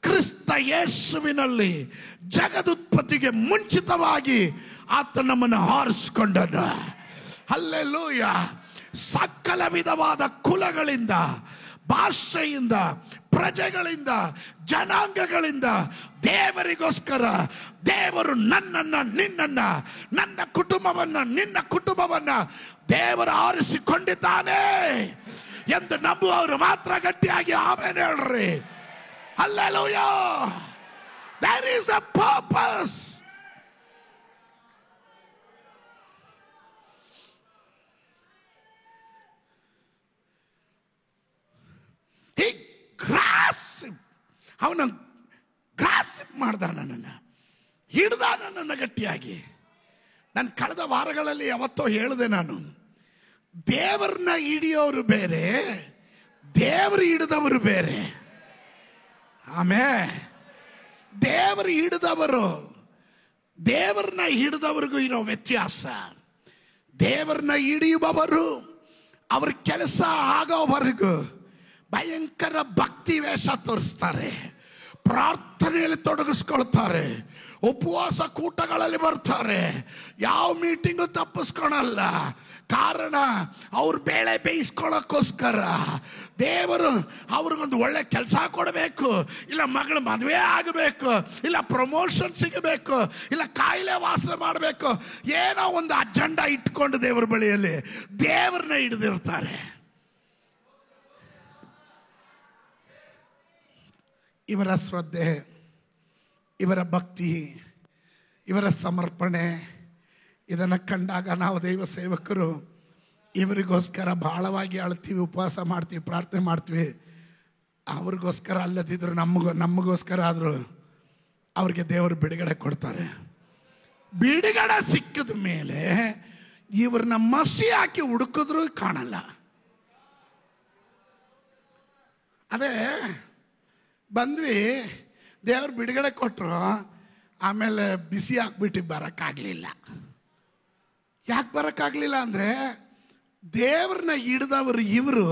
ಕ್ರಿಸ್ತ ಯೇಸುವಿನಲ್ಲಿ ಜಗದುತ್ಪತ್ತಿಗೆ ಮುಂಚಿತವಾಗಿ ಆತ ನಮ್ಮನ್ನು ಆರಿಸಿಕೊಂಡನು. ಹಲ್ಲೆಲೂಯಾ. ಸಕಲ ವಿಧವಾದ ಕುಲಗಳಿಂದ, ಭಾಷೆಯಿಂದ, ಪ್ರಜೆಗಳಿಂದ, ಜನಾಂಗಗಳಿಂದ ದೇವರಿಗೋಸ್ಕರ ದೇವರು ನನ್ನನ್ನ, ನಿನ್ನನ್ನ, ನನ್ನ ಕುಟುಂಬವನ್ನ, ನಿನ್ನ ಕುಟುಂಬವನ್ನ ದೇವರು ಆರಿಸಿಕೊಂಡಿದ್ದಾನೆ ಎಂದು ನಂಬುವವರು ಮಾತ್ರ ಗಟ್ಟಿಯಾಗಿ ಆಮೆನ್ ಹೇಳ್ರಿ. Hallelujah. There is a purpose. ಅವನ ಗ್ರಾಸಿಪ್ ಮಾಡ್ದ, ನನ್ನನ್ನು ಹಿಡ್ದ, ನನ್ನನ್ನು ಗಟ್ಟಿಯಾಗಿ. ನಾನು ಕಳೆದ ವಾರಗಳಲ್ಲಿ ಯಾವತ್ತೋ ಹೇಳಿದೆ, ನಾನು ದೇವರನ್ನ ಹಿಡಿಯೋರು ಬೇರೆ, ದೇವರು ಹಿಡಿದವರು ಬೇರೆ. ಆಮೇಲೆ ದೇವರು ಹಿಡಿದವರು, ದೇವರನ್ನ ಹಿಡಿದವ್ರಿಗೂ ಇರೋ ವ್ಯತ್ಯಾಸ. ದೇವರನ್ನ ಹಿಡಿಯುವವರು ಅವ್ರ ಕೆಲಸ ಆಗೋವರೆಗೂ ಭಯಂಕರ ಭಕ್ತಿ ವೇಷ ತೋರಿಸ್ತಾರೆ, ಪ್ರಾರ್ಥನೆಯಲ್ಲಿ ತೊಡಗಿಸ್ಕೊಳ್ತಾರೆ, ಉಪವಾಸ ಕೂಟಗಳಲ್ಲಿ ಬರ್ತಾರೆ, ಯಾವ ಮೀಟಿಂಗು ತಪ್ಪಿಸ್ಕೊಳಲ್ಲ. ಕಾರಣ ಅವ್ರ ಬೇಳೆ ಬೇಯಿಸ್ಕೊಳ್ಳೋಕ್ಕೋಸ್ಕರ ದೇವರು ಅವ್ರಿಗೊಂದು ಒಳ್ಳೆ ಕೆಲಸ ಕೊಡಬೇಕು, ಇಲ್ಲ ಮಗಳ ಮದುವೆ ಆಗಬೇಕು, ಇಲ್ಲ ಪ್ರಮೋಷನ್ ಸಿಗಬೇಕು, ಇಲ್ಲ ಕಾಯಿಲೆ ವಾಸ ಮಾಡಬೇಕು, ಏನೋ ಒಂದು ಅಜೆಂಡಾ ಇಟ್ಕೊಂಡು ದೇವರ ಬಳಿಯಲ್ಲಿ ದೇವರನ್ನ ಹಿಡಿದಿರ್ತಾರೆ. ಇವರ ಶ್ರದ್ಧೆ, ಇವರ ಭಕ್ತಿ, ಇವರ ಸಮರ್ಪಣೆ ಇದನ್ನು ಕಂಡಾಗ ನಾವು ದೈವ ಸೇವಕರು ಇವರಿಗೋಸ್ಕರ ಬಹಳವಾಗಿ ಅಳ್ತೀವಿ, ಉಪವಾಸ ಮಾಡ್ತೀವಿ, ಪ್ರಾರ್ಥನೆ ಮಾಡ್ತೀವಿ. ಅವ್ರಿಗೋಸ್ಕರ ಅಲ್ಲದಿದ್ರು ನಮಗೋಸ್ಕರ ಆದರೂ ಅವ್ರಿಗೆ ದೇವರು ಬಿಡುಗಡೆ ಕೊಡ್ತಾರೆ. ಬಿಡುಗಡೆ ಸಿಕ್ಕಿದ ಮೇಲೆ ಇವ್ರನ್ನ ಮಸಿ ಹಾಕಿ ಹುಡುಕಿದ್ರು ಕಾಣಲ್ಲ. ಅದೇ ಬಂದ್ವಿ, ದೇವ್ರು ಬಿಡುಗಡೆ ಕೊಟ್ಟರು, ಆಮೇಲೆ ಬಿಸಿ ಹಾಕ್ಬಿಟ್ಟು ಬರೋಕ್ಕಾಗಲಿಲ್ಲ. ಯಾಕೆ ಬರೋಕ್ಕಾಗಲಿಲ್ಲ ಅಂದರೆ ದೇವ್ರನ್ನ ಹಿಡಿದವರು ಇವರು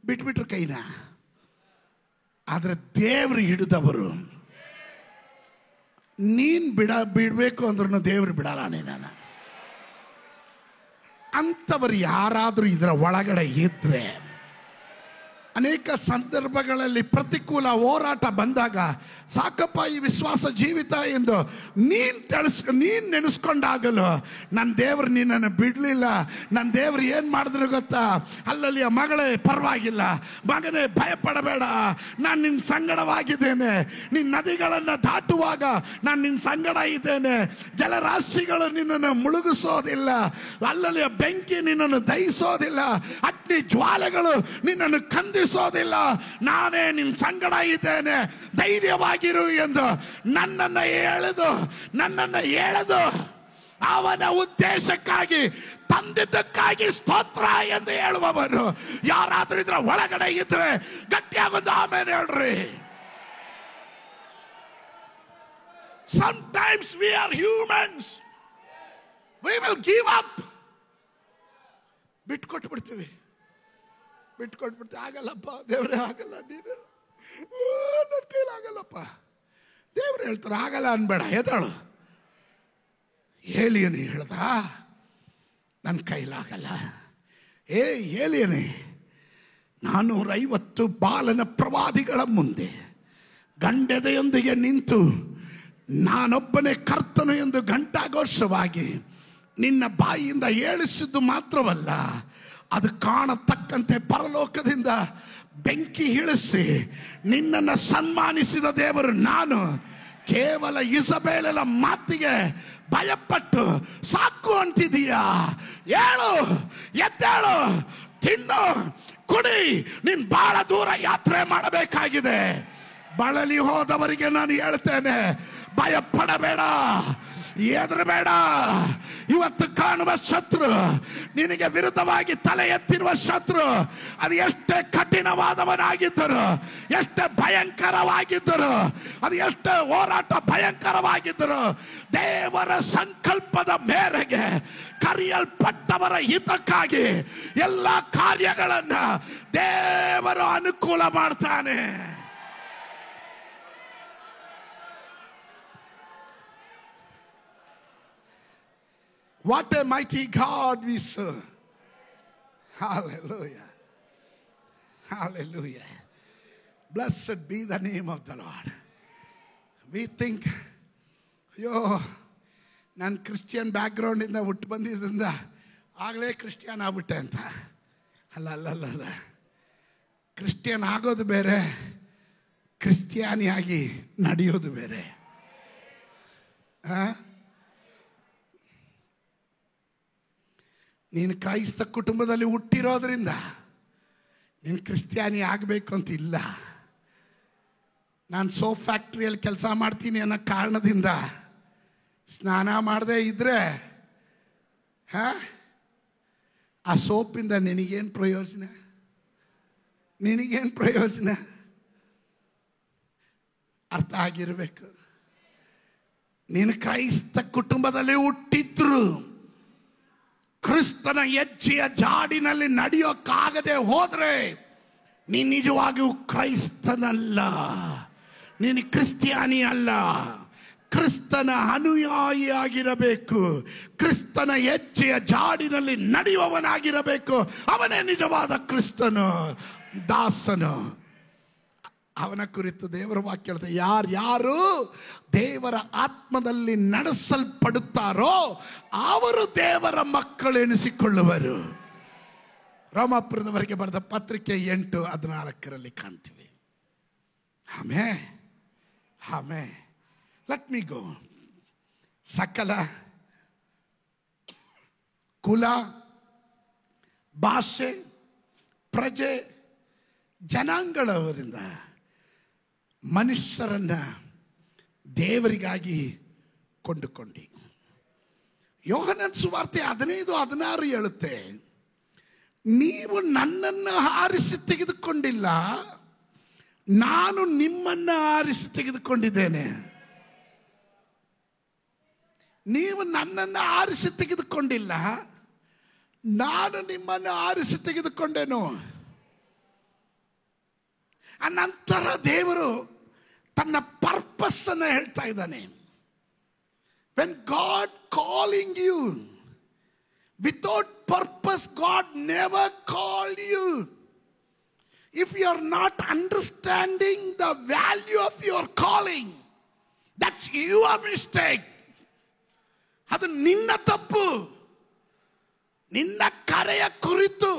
ಬಿಟ್ಬಿಟ್ರು ಕೈನ. ಆದರೆ ದೇವ್ರು ಹಿಡಿದವರು ನೀನು ಬಿಡಬೇಕು ಅಂದ್ರೂ ದೇವರು ಬಿಡಲ್ಲ ನೀನು. ಅಂಥವ್ರು ಯಾರಾದರೂ ಇದರ ಒಳಗಡೆ ಇದ್ರೆ, ಅನೇಕ ಸಂದರ್ಭಗಳಲ್ಲಿ ಪ್ರತಿಕೂಲ ಹೋರಾಟ ಬಂದಾಗ ಸಾಕಪ್ಪ ಈ ವಿಶ್ವಾಸ ಜೀವಿತ ಎಂದು ನೀನು ನೆನೆಸ್ಕೊಂಡಾಗಲು ನನ್ನ ದೇವರು ನಿನ್ನನ್ನು ಬಿಡಲಿಲ್ಲ. ನನ್ನ ದೇವರು ಏನು ಮಾಡಿದ್ರು ಗೊತ್ತಾ? ಅಲ್ಲಲ್ಲಿಯ ಮಗಳೇ ಪರವಾಗಿಲ್ಲ, ಮಗನೇ ಭಯಪಡಬೇಡ, ನಾನು ನಿನ್ನ ಸಂಗಡವಾಗಿದ್ದೇನೆ. ನಿನ್ನ ನದಿಗಳನ್ನು ದಾಟುವಾಗ ನಾನು ನಿನ್ನ ಸಂಗಡ ಇದ್ದೇನೆ. ಜಲರಾಶಿಗಳು ನಿನ್ನನ್ನು ಮುಳುಗಿಸೋದಿಲ್ಲ, ಅಲ್ಲಲ್ಲಿಯ ಬೆಂಕಿ ನಿನ್ನನ್ನು ದಹಿಸೋದಿಲ್ಲ, ಅಗ್ನಿ ಜ್ವಾಲೆಗಳು ನಿನ್ನನ್ನು ಖಂಡಿಸೋದಿಲ್ಲ. ನಾನೇ ನಿನ್ನ ಸಂಗಡ ಇದ್ದೇನೆ, ಧೈರ್ಯವಾಗಿರು ಎಂದು ನನ್ನನ್ನು ಎಳೆದು ಅವನ ಉದ್ದೇಶಕ್ಕಾಗಿ ತಂದಿದ್ದಕ್ಕಾಗಿ ಸ್ತೋತ್ರ ಎಂದು ಹೇಳುವವರು ಯಾರಾದ್ರೂ ಇದ್ರ ಒಳಗಡೆ ಇದ್ರೆ ಗಟ್ಟಿಯಾಗೊಂದು ಆಮೇಲೆ ಹೇಳ್ರಿ. Sometimes we are humans. We will give up. ಬಿಟ್ಕೊಟ್ಬಿಡ್ತೀವಿ. ಆಗಲ್ಲಪ್ಪ ದೇವ್ರೆ, ಆಗಲ್ಲ, ನೀನು ನನ್ನ ಕೈಲಾಗಲ್ಲಪ್ಪ. ದೇವ್ರು ಹೇಳ್ತಾರೆ ಆಗಲ್ಲ ಅನ್ಬೇಡ, ಎದ್ದಾಳು. ಏಲಿಯನೇ ಹೇಳ್ದ ನನ್ನ ಕೈಲಾಗಲ್ಲ. ಏಲಿಯನೇ, 450 ಬಾಲನ ಪ್ರವಾದಿಗಳ ಮುಂದೆ ಗಂಡೆದೆಯೊಂದಿಗೆ ನಿಂತು ನಾನೊಬ್ಬನೇ ಕರ್ತನು ಎಂದು ಘಂಟಾಘೋಷವಾಗಿ ನಿನ್ನ ಬಾಯಿಯಿಂದ ಹೇಳಿಸಿದ್ದು ಮಾತ್ರವಲ್ಲ, ಅದು ಕಾಣತಕ್ಕಂತೆ ಪರಲೋಕದಿಂದ ಬೆಂಕಿ ಇಳಿಸಿ ನಿನ್ನನ್ನು ಸನ್ಮಾನಿಸಿದ ದೇವರು ನಾನು. ಕೇವಲ ಇಸಬೇಲಳ ಮಾತಿಗೆ ಭಯಪಟ್ಟು ಸಾಕು ಅಂತಿದೀಯಾ? ಹೇಳು, ಎದ್ದೇಳು, ತಿನ್ನು, ಕುಡಿ, ನೀನು ಬಹಳ ದೂರ ಯಾತ್ರೆ ಮಾಡಬೇಕಾಗಿದೆ. ಬಳಲಿ ಹೋದವರಿಗೆ ನಾನು ಹೇಳ್ತೇನೆ, ಭಯಪಡಬೇಡ, ಹೆದರಬೇಡ. ಇವತ್ತು ಕಾಣುವ ಶತ್ರು, ನಿನಗೆ ವಿರುದ್ಧವಾಗಿ ತಲೆ ಎತ್ತಿರುವ ಶತ್ರು, ಅದು ಎಷ್ಟೇ ಕಠಿಣವಾದವನಾಗಿದ್ದರು, ಎಷ್ಟೇ ಭಯಂಕರವಾಗಿದ್ದರು, ಅದು ಎಷ್ಟೇ ಹೋರಾಟ ಭಯಂಕರವಾಗಿದ್ದರು, ದೇವರ ಸಂಕಲ್ಪದ ಮೇರೆಗೆ ಕರೆಯಲ್ಪಟ್ಟವರ ಹಿತಕ್ಕಾಗಿ ಎಲ್ಲ ಕಾರ್ಯಗಳನ್ನ ದೇವರು ಅನುಕೂಲ ಮಾಡ್ತಾನೆ. What a mighty God we serve. Hallelujah. Hallelujah. Blessed be the name of the Lord. We think, ಅಯ್ಯೋ ನಾನು ಕ್ರಿಶ್ಚಿಯನ್ ಬ್ಯಾಕ್ಗ್ರೌಂಡಿಂದ ಹುಟ್ಟು ಬಂದಿದ್ದರಿಂದ ಆಗಲೇ ಕ್ರಿಶ್ಚಿಯನ್ ಆಗ್ಬಿಟ್ಟೆ ಅಂತ. ಅಲ್ಲ, ಕ್ರಿಶ್ಚಿಯನ್ ಆಗೋದು ಬೇರೆ, ಕ್ರಿಸ್ಟಿಯಾನಿಯಾಗಿ ನಡೆಯೋದು ಬೇರೆ. ನೀನು ಕ್ರೈಸ್ತ ಕುಟುಂಬದಲ್ಲಿ ಹುಟ್ಟಿರೋದ್ರಿಂದ ನೀನು ಕ್ರಿಸ್ಟಿಯಾನಿ ಆಗಬೇಕು ಅಂತ ಇಲ್ಲ. ನಾನು ಸೋಪ್ ಫ್ಯಾಕ್ಟ್ರಿಯಲ್ಲಿ ಕೆಲಸ ಮಾಡ್ತೀನಿ ಅನ್ನೋ ಕಾರಣದಿಂದ ಸ್ನಾನ ಮಾಡದೇ ಇದ್ರೆ ಆ ಸೋಪಿಂದ ನಿನಗೇನು ಪ್ರಯೋಜನ? ಅರ್ಥ ಆಗಿರಬೇಕು. ನೀನು ಕ್ರೈಸ್ತ ಕುಟುಂಬದಲ್ಲಿ ಹುಟ್ಟಿದ್ರು ಕ್ರಿಸ್ತನ ಹೆಜ್ಜೆಯ ಜಾಡಿನಲ್ಲಿ ನಡೆಯೋಕ್ಕಾಗದೆ ಹೋದ್ರೆ ನೀನು ನಿಜವಾಗಿಯೂ ಕ್ರೈಸ್ತನಲ್ಲ, ನೀನು ಕ್ರಿಸ್ಟಿಯಾನಿ ಅಲ್ಲ. ಕ್ರಿಸ್ತನ ಅನುಯಾಯಿಯಾಗಿರಬೇಕು, ಕ್ರಿಸ್ತನ ಹೆಜ್ಜೆಯ ಜಾಡಿನಲ್ಲಿ ನಡೆಯುವವನಾಗಿರಬೇಕು. ಅವನೇ ನಿಜವಾದ ಕ್ರಿಸ್ತನು, ದಾಸನು. ಅವನ ಕುರಿತು ದೇವರ ವಾಕ್ಯ ಹೇಳ್ತಾರೆ, ಯಾರು ದೇವರ ಆತ್ಮದಲ್ಲಿ ನಡೆಸಲ್ಪಡುತ್ತಾರೋ ಅವರು ದೇವರ ಮಕ್ಕಳು ಎನಿಸಿಕೊಳ್ಳುವರು. ರೋಮಾಪುರದವರೆಗೆ ಬರೆದ ಪತ್ರಿಕೆ 8:14 ಕಾಣ್ತೀವಿ. ಆಮೇ ಲೆಟ್ ಮೀ ಗೋ. ಸಕಲ ಕುಲ, ಭಾಷೆ, ಪ್ರಜೆ, ಜನಾಂಗಗಳವರಿಂದ ಮನುಷ್ಯರನ್ನ ದೇವರಿಗಾಗಿ ಕೊಂಡುಕೊಂಡಿ. ಯೋಹನನ ಸುವಾರ್ತೆ 15:16 ಹೇಳುತ್ತೆ, ನೀವು ನನ್ನನ್ನು ಆರಿಸಿ ತೆಗೆದುಕೊಂಡಿಲ್ಲ, ನಾನು ನಿಮ್ಮನ್ನು ಆರಿಸಿ ತೆಗೆದುಕೊಂಡಿದ್ದೇನೆ. ನೀವು ನನ್ನನ್ನು ಆರಿಸಿ ತೆಗೆದುಕೊಂಡಿಲ್ಲ, ನಾನು ನಿಮ್ಮನ್ನು ಆರಿಸಿ ತೆಗೆದುಕೊಂಡೆನು. ಅನಂತರ ದೇವರು ತನ್ನ ಪರ್ಪಸ್ ಅನ್ನು ಹೇಳ್ತಾ ಇದ್ದಾನೆ. when God calling you, without purpose, God never called you. If you are not understanding the value of your calling, that's your mistake. ಅದು ನಿನ್ನ ತಪ್ಪು. ನಿನ್ನ ಕರೆಯ ಕುರಿತು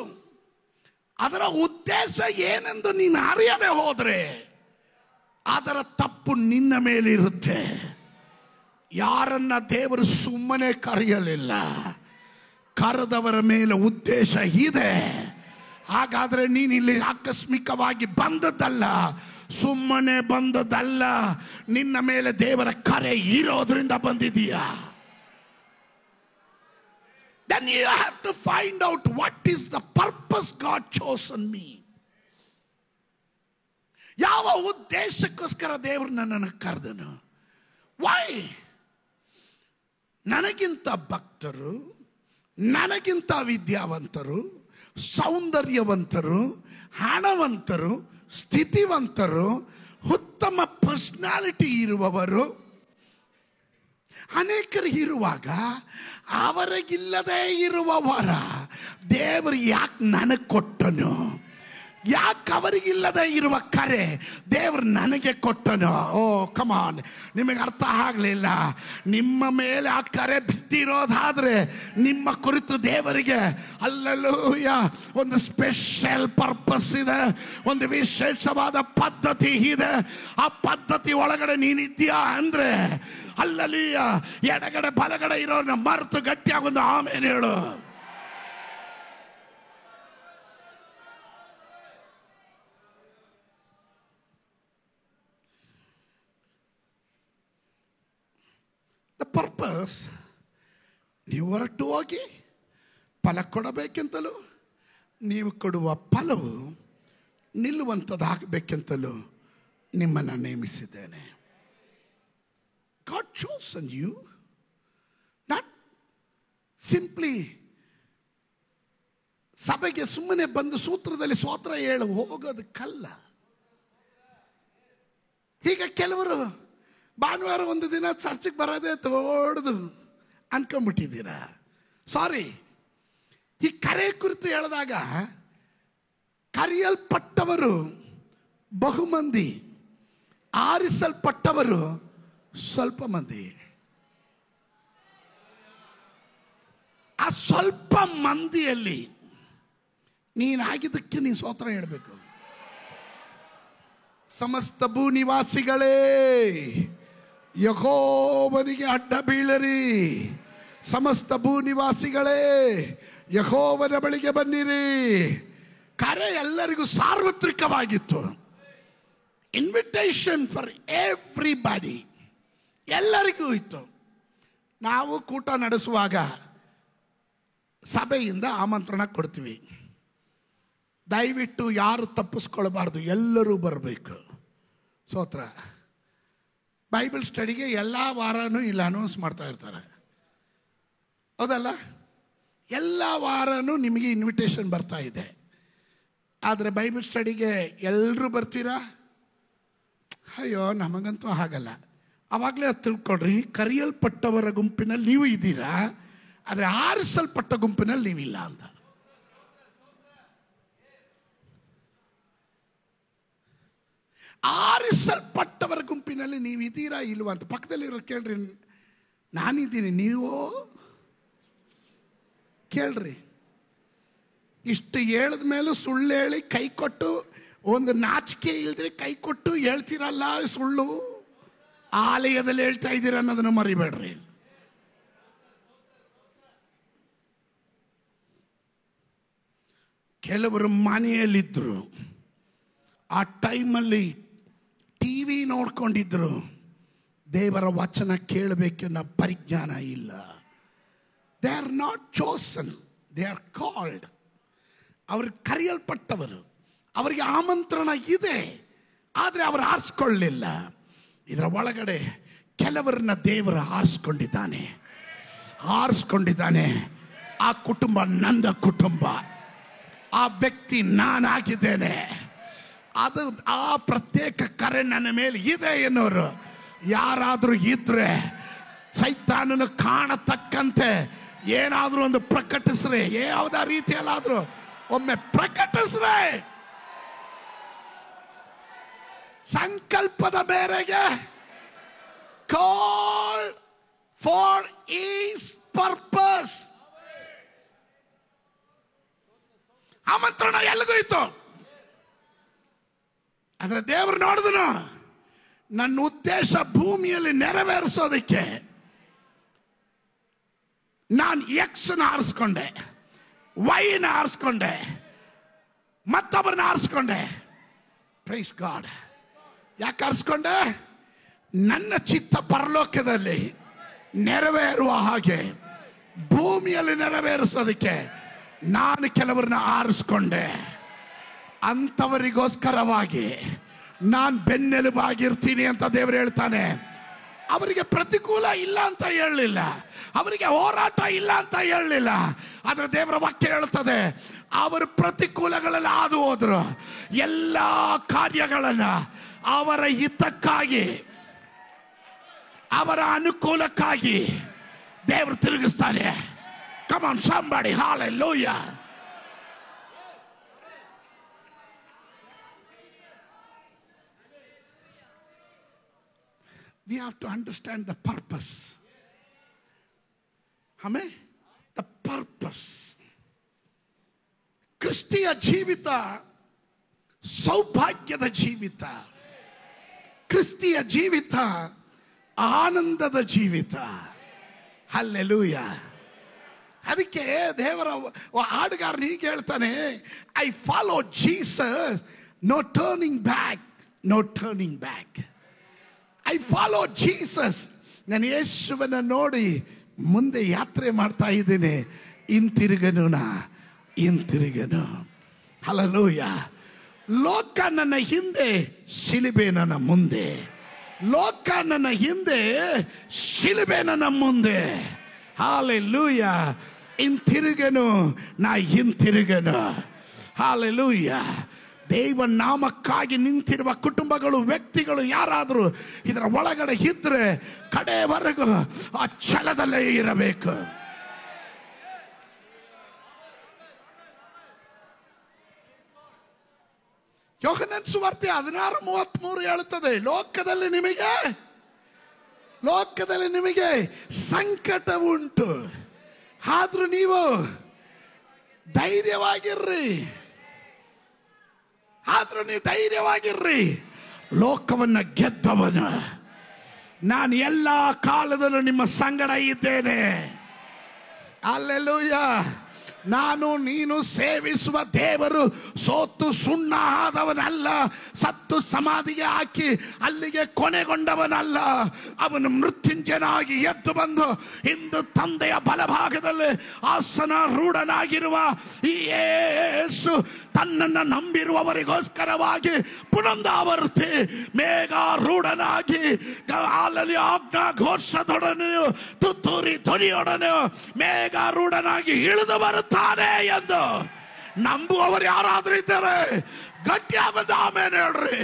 ಅದರ ಉದ್ದೇಶ ಏನೆಂದು ನೀನು ಅರಿಯದೆ ಹೋದ್ರೆ ಅದರ ತಪ್ಪು ನಿನ್ನ ಮೇಲಿರುತ್ತೆ. ಯಾರನ್ನ ದೇವರು ಸುಮ್ಮನೆ ಕರೆಯಲಿಲ್ಲ, ಕರೆದವರ ಮೇಲೆ ಉದ್ದೇಶ ಇದೆ. ಹಾಗಾದ್ರೆ ನೀನು ಇಲ್ಲಿ ಆಕಸ್ಮಿಕವಾಗಿ ಬಂದದ್ದಲ್ಲ, ಸುಮ್ಮನೆ ಬಂದದ್ದಲ್ಲ, ನಿನ್ನ ಮೇಲೆ ದೇವರ ಕರೆ ಇರೋದ್ರಿಂದ ಬಂದಿದೀಯಾ. Then you have to find out what is the purpose God chosen me. ಯಾವ ಉದ್ದೇಶಕ್ಕೋಸ್ಕರ ದೇವರು ನನ್ನನ್ನು ಕರೆದನು? ವೈ? ನನಗಿಂತ ಭಕ್ತರು, ನನಗಿಂತ ವಿದ್ಯಾವಂತರು, ಸೌಂದರ್ಯವಂತರು, ಹಣವಂತರು, ಸ್ಥಿತಿವಂತರು, ಉತ್ತಮ ಪರ್ಸನಾಲಿಟಿ ಇರುವವರು ಅನೇಕರು ಇರುವಾಗ ಅವರಿಗಿಲ್ಲದೆ ಇರುವವರ ದೇವರು ಯಾಕೆ ನನಗೆ ಕೊಟ್ಟನು? ಯಾಕೆ ಅವರಿಗಿಲ್ಲದೆ ಇರುವ ಕರೆ ದೇವರು ನನಗೆ ಕೊಟ್ಟನು? ಓ ಕಮಾನ್, ನಿಮಗೆ ಅರ್ಥ ಆಗಲಿಲ್ಲ. ನಿಮ್ಮ ಮೇಲೆ ಆ ಕರೆ ಬಿದ್ದಿರೋದಾದ್ರೆ ನಿಮ್ಮ ಕುರಿತು ದೇವರಿಗೆ ಅಲ್ಲಲ್ಲೂಯ ಒಂದು ಸ್ಪೆಷಲ್ ಪರ್ಪಸ್ ಇದೆ, ಒಂದು ವಿಶೇಷವಾದ ಪದ್ಧತಿ ಇದೆ. ಆ ಪದ್ಧತಿ ಒಳಗಡೆ ನೀನಿದ್ಯಾ ಅಂದ್ರೆ ಅಲ್ಲಲ್ಲೂಯ ಎಡಗಡೆ ಬಲಗಡೆ ಇರೋನ ಮರೆತು ಗಟ್ಟಿಯಾಗಿ ಒಂದು ಆಮೇಲೆ ಹೇಳು. ಪರ್ಪಸ್ ನೀವು ಹೊರಟು ಹೋಗಿ ಫಲ ಕೊಡಬೇಕೆಂತಲೂ, ನೀವು ಕೊಡುವ ಫಲವು ನಿಲ್ಲುವಂಥದ್ದಾಗಬೇಕೆಂತಲೂ ನಿಮ್ಮನ್ನು ನೇಮಿಸಿದ್ದೇನೆ. God chosen you, not simply ಸಭೆಗೆ ಸುಮ್ಮನೆ ಬಂದು ಸೂತ್ರದಲ್ಲಿ ಸ್ತೋತ್ರ ಹೇಳು ಹೋಗೋದಕ್ಕಲ್ಲ. ಹೀಗೆ ಕೆಲವರು ಭಾನುವಾರ ಒಂದು ದಿನ ಚರ್ಚಿಗೆ ಬರೋದೇ ತೋಡ್ದು ಅನ್ಕೊಂಡ್ಬಿಟ್ಟಿದ್ದೀರಾ. ಸಾರಿ, ಈ ಕರೆ ಕುರಿತು ಹೇಳಿದಾಗ ಕರೆಯಲ್ಪಟ್ಟವರು ಬಹುಮಂದಿ, ಆರಿಸಲ್ಪಟ್ಟವರು ಸ್ವಲ್ಪ ಮಂದಿ. ಆ ಸ್ವಲ್ಪ ಮಂದಿಯಲ್ಲಿ ನೀನಾಗಿದ್ದಕ್ಕೆ ನೀನು ಸ್ತೋತ್ರ ಹೇಳಬೇಕು. ಸಮಸ್ತ ಭೂ ನಿವಾಸಿಗಳೇ ಯೆಹೋವನಿಗೆ ಅಡ್ಡ ಬೀಳರಿ. ಸಮಸ್ತ ಭೂ ನಿವಾಸಿಗಳೇ ಯೆಹೋವನ ಬಳಿಗೆ ಬನ್ನಿರಿ. ಕರೆ ಎಲ್ಲರಿಗೂ ಸಾರ್ವತ್ರಿಕವಾಗಿತ್ತು. ಇನ್ವಿಟೇಷನ್ ಫಾರ್ ಎವ್ರಿಬಡಿ, ಎಲ್ಲರಿಗೂ ಇತ್ತು. ನಾವು ಕೂಟ ನಡೆಸುವಾಗ ಸಭೆಯಿಂದ ಆಮಂತ್ರಣ ಕೊಡ್ತೀವಿ. ದಯವಿಟ್ಟು ಯಾರು ತಪ್ಪಿಸ್ಕೊಳ್ಬಾರ್ದು, ಎಲ್ಲರೂ ಬರಬೇಕು. ಸ್ತೋತ್ರ. ಬೈಬಲ್ ಸ್ಟಡಿಗೆ ಎಲ್ಲ ವಾರನೂ ಇಲ್ಲಿ ಅನೌನ್ಸ್ ಮಾಡ್ತಾ ಇರ್ತಾರೆ, ಹೌದಲ್ಲ? ಎಲ್ಲ ವಾರನೂ ನಿಮಗೆ ಇನ್ವಿಟೇಷನ್ ಬರ್ತಾ ಇದೆ. ಆದರೆ ಬೈಬಲ್ ಸ್ಟಡಿಗೆ ಎಲ್ಲರೂ ಬರ್ತೀರಾ? ಅಯ್ಯೋ, ನಮಗಂತೂ ಹಾಗಲ್ಲ. ಆವಾಗಲೇ ತಿಳ್ಕೊಳ್ರಿ, ಕರೆಯಲ್ಪಟ್ಟವರ ಗುಂಪಿನಲ್ಲಿ ನೀವು ಇದ್ದೀರಾ, ಆದರೆ ಆರಿಸಲ್ಪಟ್ಟ ಗುಂಪಿನಲ್ಲಿ ನೀವಿಲ್ಲ ಅಂತ. ಆರಿಸಲ್ಪಟ್ಟವರ ಗುಂಪಿನಲ್ಲಿ ನೀವಿದ್ದೀರಾ ಇಲ್ವಾ ಅಂತ ಪಕ್ಕದಲ್ಲಿರೋ ಕೇಳ್ರಿ. ನಾನಿದ್ದೀನಿ, ನೀವು ಕೇಳ್ರಿ. ಇಷ್ಟು ಹೇಳಿದ ಮೇಲೂ ಸುಳ್ಳು ಹೇಳಿ ಕೈ ಕೊಟ್ಟು, ಒಂದು ನಾಚಿಕೆ ಇಲ್ಲದೆ ಕೈ ಕೊಟ್ಟು ಹೇಳ್ತೀರಲ್ಲ ಸುಳ್ಳು, ಆಲಯದಲ್ಲಿ ಹೇಳ್ತಾ ಇದ್ದೀರ ಅನ್ನೋದನ್ನು ಮರಿಬೇಡ್ರಿ. ಕೆಲವರು ಮನೆಯಲ್ಲಿದ್ದರು, ಆ ಟೈಮಲ್ಲಿ ಟಿವಿ ನೋಡ್ಕೊಂಡಿದ್ರು, ದೇವರ ವಚನ ಕೇಳಬೇಕೆನ್ನೋ ಪರಿಜ್ಞಾನ ಇಲ್ಲ. They are not chosen, they are called. ಅವ್ರಿಗೆ ಕರೆಯಲ್ಪಟ್ಟವರು, ಅವರಿಗೆ ಆಮಂತ್ರಣ ಇದೆ, ಆದರೆ ಅವರು ಆರಿಸ್ಕೊಳ್ಳಿಲ್ಲ. ಇದರ ಒಳಗಡೆ ಕೆಲವರನ್ನ ದೇವರು ಆರಿಸ್ಕೊಂಡಿದ್ದಾನೆ. ಆ ಕುಟುಂಬ ನನ್ನ ಕುಟುಂಬ, ಆ ವ್ಯಕ್ತಿ ನಾನಾಗಿದ್ದೇನೆ, ಅದು ಆ ಪ್ರತ್ಯೇಕ ಕರೆ ನನ್ನ ಮೇಲೆ ಇದೆ ಎನ್ನೋರು ಯಾರಾದರೂ ಇದ್ರೆ ಸೈತಾನನು ಕಾಣತಕ್ಕಂತೆ ಏನಾದ್ರೂ ಒಂದು ಪ್ರಕಟಿಸ್ರೆ, ಯಾವುದ ರೀತಿಯಲ್ಲಾದ್ರೂ ಒಮ್ಮೆ ಪ್ರಕಟಿಸ್ರೆ, ಸಂಕಲ್ಪದ ಮೇರೆಗೆ called for his purpose. ಆಮಂತ್ರಣ ಎಲ್ಲಿಗೂ ಇತ್ತು. ಆದ್ರೆ ದೇವರು ನೋಡಿದನು, ನನ್ನ ಉದ್ದೇಶ ಭೂಮಿಯಲ್ಲಿ ನೆರವೇರಿಸೋದಕ್ಕೆ ನಾನು ಎಕ್ಸ್ನ ಆರಿಸ್ಕೊಂಡೆ, ವೈನ ಆರಿಸ್ಕೊಂಡೆ, ಮತ್ತೊಬ್ಬರನ್ನ ಆರಿಸ್ಕೊಂಡೆ. Praise God. ಯಾಕೆ ಆರಿಸ್ಕೊಂಡೆ? ನನ್ನ ಚಿತ್ತ ಪರಲೋಕದಲ್ಲಿ ನೆರವೇರುವ ಹಾಗೆ ಭೂಮಿಯಲ್ಲಿ ನೆರವೇರಿಸೋದಕ್ಕೆ ನಾನು ಕೆಲವರನ್ನ ಆರಿಸ್ಕೊಂಡೆ. ಅಂಥವರಿಗೋಸ್ಕರವಾಗಿ ನಾನು ಬೆನ್ನೆಲುಬಾಗಿರ್ತೀನಿ ಅಂತ ದೇವರು ಹೇಳ್ತಾನೆ. ಅವರಿಗೆ ಪ್ರತಿಕೂಲ ಇಲ್ಲ ಅಂತ ಹೇಳಲಿಲ್ಲ, ಅವರಿಗೆ ಹೋರಾಟ ಇಲ್ಲ ಅಂತ ಹೇಳಲಿಲ್ಲ. ಆದ್ರೆ ದೇವರ ವಾಕ್ಯ ಹೇಳ್ತದೆ, ಅವರು ಪ್ರತಿಕೂಲಗಳಲ್ಲಿ ಹಾದು ಹೋದ್ರು, ಎಲ್ಲ ಕಾರ್ಯಗಳನ್ನ ಅವರ ಹಿತಕ್ಕಾಗಿ, ಅವರ ಅನುಕೂಲಕ್ಕಾಗಿ ದೇವರು ತಿರುಗಿಸ್ತಾನೆ. Come on somebody, hallelujah. We have to understand the purpose. Amen. The purpose. ಕ್ರಿಸ್ತಿಯ ಜೀವಿತ ಸೌಭಾಗ್ಯದ ಜೀವಿತ, ಕ್ರಿಸ್ತಿಯ ಜೀವಿತ ಆನಂದದ ಜೀವಿತ. ಹಲ್ಲೆಲೂಯಾ. ಅದಕ್ಕೆ ದೇವರ ಹಾಡುಗಾರನು ಹೀಗೆ ಹೇಳ್ತಾನೆ, I follow Jesus, no turning back, no turning back. I follow Jesus, ನಾನು ಯೇಸುವನ್ನ ನೋಡಿ ಮುಂದೆ ಯಾತ್ರೆ ಮಾಡ್ತಾ ಇದ್ದೇನೆ, ಹಿಂತಿರುಗನು ನಾ, ಹಿಂತಿರುಗನು. ಹಲ್ಲೆಲೂಯಾ. ಲೋಕ ನನ್ನ ಹಿಂದೆ, ಶಿಲುಬೆ ನನ್ನ ಮುಂದೆ. ಲೋಕ ನನ್ನ ಹಿಂದೆ, ಶಿಲುಬೆ ನನ್ನ ಮುಂದೆ. ಹಲ್ಲೆಲೂಯಾ. ಹಿಂತಿರುಗನು ನಾ, ಹಿಂತಿರುಗನು. ಹಲ್ಲೆಲೂಯಾ. ದೇವ ನಾಮಕ್ಕಾಗಿ ನಿಂತಿರುವ ಕುಟುಂಬಗಳು, ವ್ಯಕ್ತಿಗಳು ಯಾರಾದರೂ ಇದರ ಒಳಗಡೆ ಇದ್ರೆ ಕಡೆವರೆಗೂ ಆ ಛಲದಲ್ಲೇ ಇರಬೇಕು. ಯೋಹನನ ಸುವಾರ್ತೆ 16:33 ಹೇಳುತ್ತದೆ, ಲೋಕದಲ್ಲಿ ನಿಮಗೆ ಸಂಕಟ ಉಂಟು, ಆದ್ರೂ ನೀವು ಧೈರ್ಯವಾಗಿರ್ರಿ, ಲೋಕವನ್ನ ಗೆದ್ದವನು ನಾನು ಎಲ್ಲ ಕಾಲದಲ್ಲೂ ನಿಮ್ಮ ಸಂಗಡ ಇದ್ದೇನೆ. ಹಲ್ಲೆಲೂಯಾ. ನಾನು ನೀನು ಸೇವಿಸುವ ದೇವರು ಸೋತು ಸುಣ್ಣ ಆದವನಲ್ಲ, ಸತ್ತು ಸಮಾಧಿಗೆ ಹಾಕಿ ಅಲ್ಲಿಗೆ ಕೊನೆಗೊಂಡವನಲ್ಲ. ಅವನು ಮೃತ್ಯುಂಜಯನಾಗಿ ಎದ್ದು ಬಂದು ಇಂದು ತಂದೆಯ ಬಲಭಾಗದಲ್ಲಿ ಆಸನ ರೂಢನಾಗಿರುವ ಈ ಯೇಸು ತನ್ನನ್ನು ನಂಬಿರುವವರಿಗೋಸ್ಕರವಾಗಿ ಪುನರಾವರ್ತಿ ಮೇಘಾರೂಢನಾಗಿ ಆಜ್ಞಾ ಘೋಷದೊಡನೆಯೂ ತುತ್ತೂರಿ ಧ್ವನಿಯೊಡನೆಯೂ ಮೇಘಾರೂಢನಾಗಿ ಇಳಿದು ಬರುತ್ತಾನೆ ಎಂದು ನಂಬುವವರು ಯಾರಾದ್ರೂ ಇದ್ದಾರೆ ಗಟ್ಟಿಯಾಗಿ ಆಮೇಲೆ ಹೇಳ್ರಿ.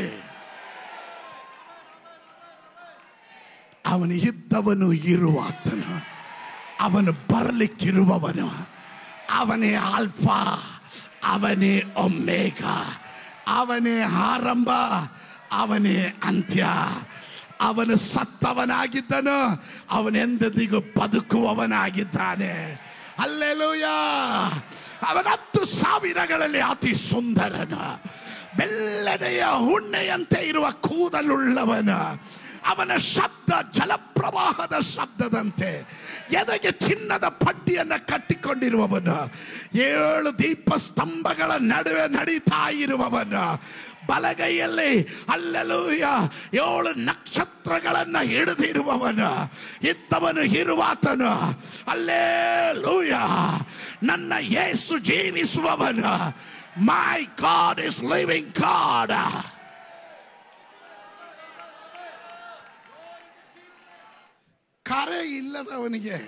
ಅವನು ಇದ್ದವನು ಇರುವಾತನು, ಅವನು ಬರಲಿಕ್ಕಿರುವವನು, ಅವನೇ ಆಲ್ಫಾ, ಅವನೇ ಒಮೇಗ, ಅವನೇ ಆರಂಭ, ಅವನೇ ಅಂತ್ಯ. ಅವನು ಸತ್ತವನಾಗಿದ್ದನು, ಅವನೆಂದಿಗೂ ಬದುಕುವವನಾಗಿದ್ದಾನೆ. ಹಲ್ಲೆಲೂಯಾ. ಅವನ 10,000ಗಳಲ್ಲಿ ಅತಿ ಸುಂದರನು, ಬೆಳ್ಳನೆಯ ಹುಣ್ಣೆಯಂತೆ ಇರುವ ಕೂದಲುಳ್ಳವನು. ಅವನ ಶಬ್ದ ಜಲಪ್ರವಾಹದ ಶಬ್ದದಂತೆ, ಎದೆಗೆ ಚಿನ್ನದ ಪಟ್ಟಿಯನ್ನು ಕಟ್ಟಿಕೊಂಡಿರುವವನು, 7 ದೀಪ ಸ್ತಂಭಗಳ ನಡುವೆ ನಡೀತಾ ಇರುವವನು, ಬಲಗೈಯಲ್ಲಿ ಹಲ್ಲೆಲೂಯಾ 7 ನಕ್ಷತ್ರಗಳನ್ನು ಹಿಡಿದಿರುವವನು, ಇದ್ದವನು ಇರುವಾತನು. ಹಲ್ಲೆಲೂಯಾ. ನನ್ನ ಯೇಸು ಜೀವಿಸುವವನು. ಮೈ ಗಾಡ್ ಇಸ್ ಲಿವಿಂಗ್ ಗಾಡ್. ಕರೆ ಇಲ್ಲದವನಿಗೆ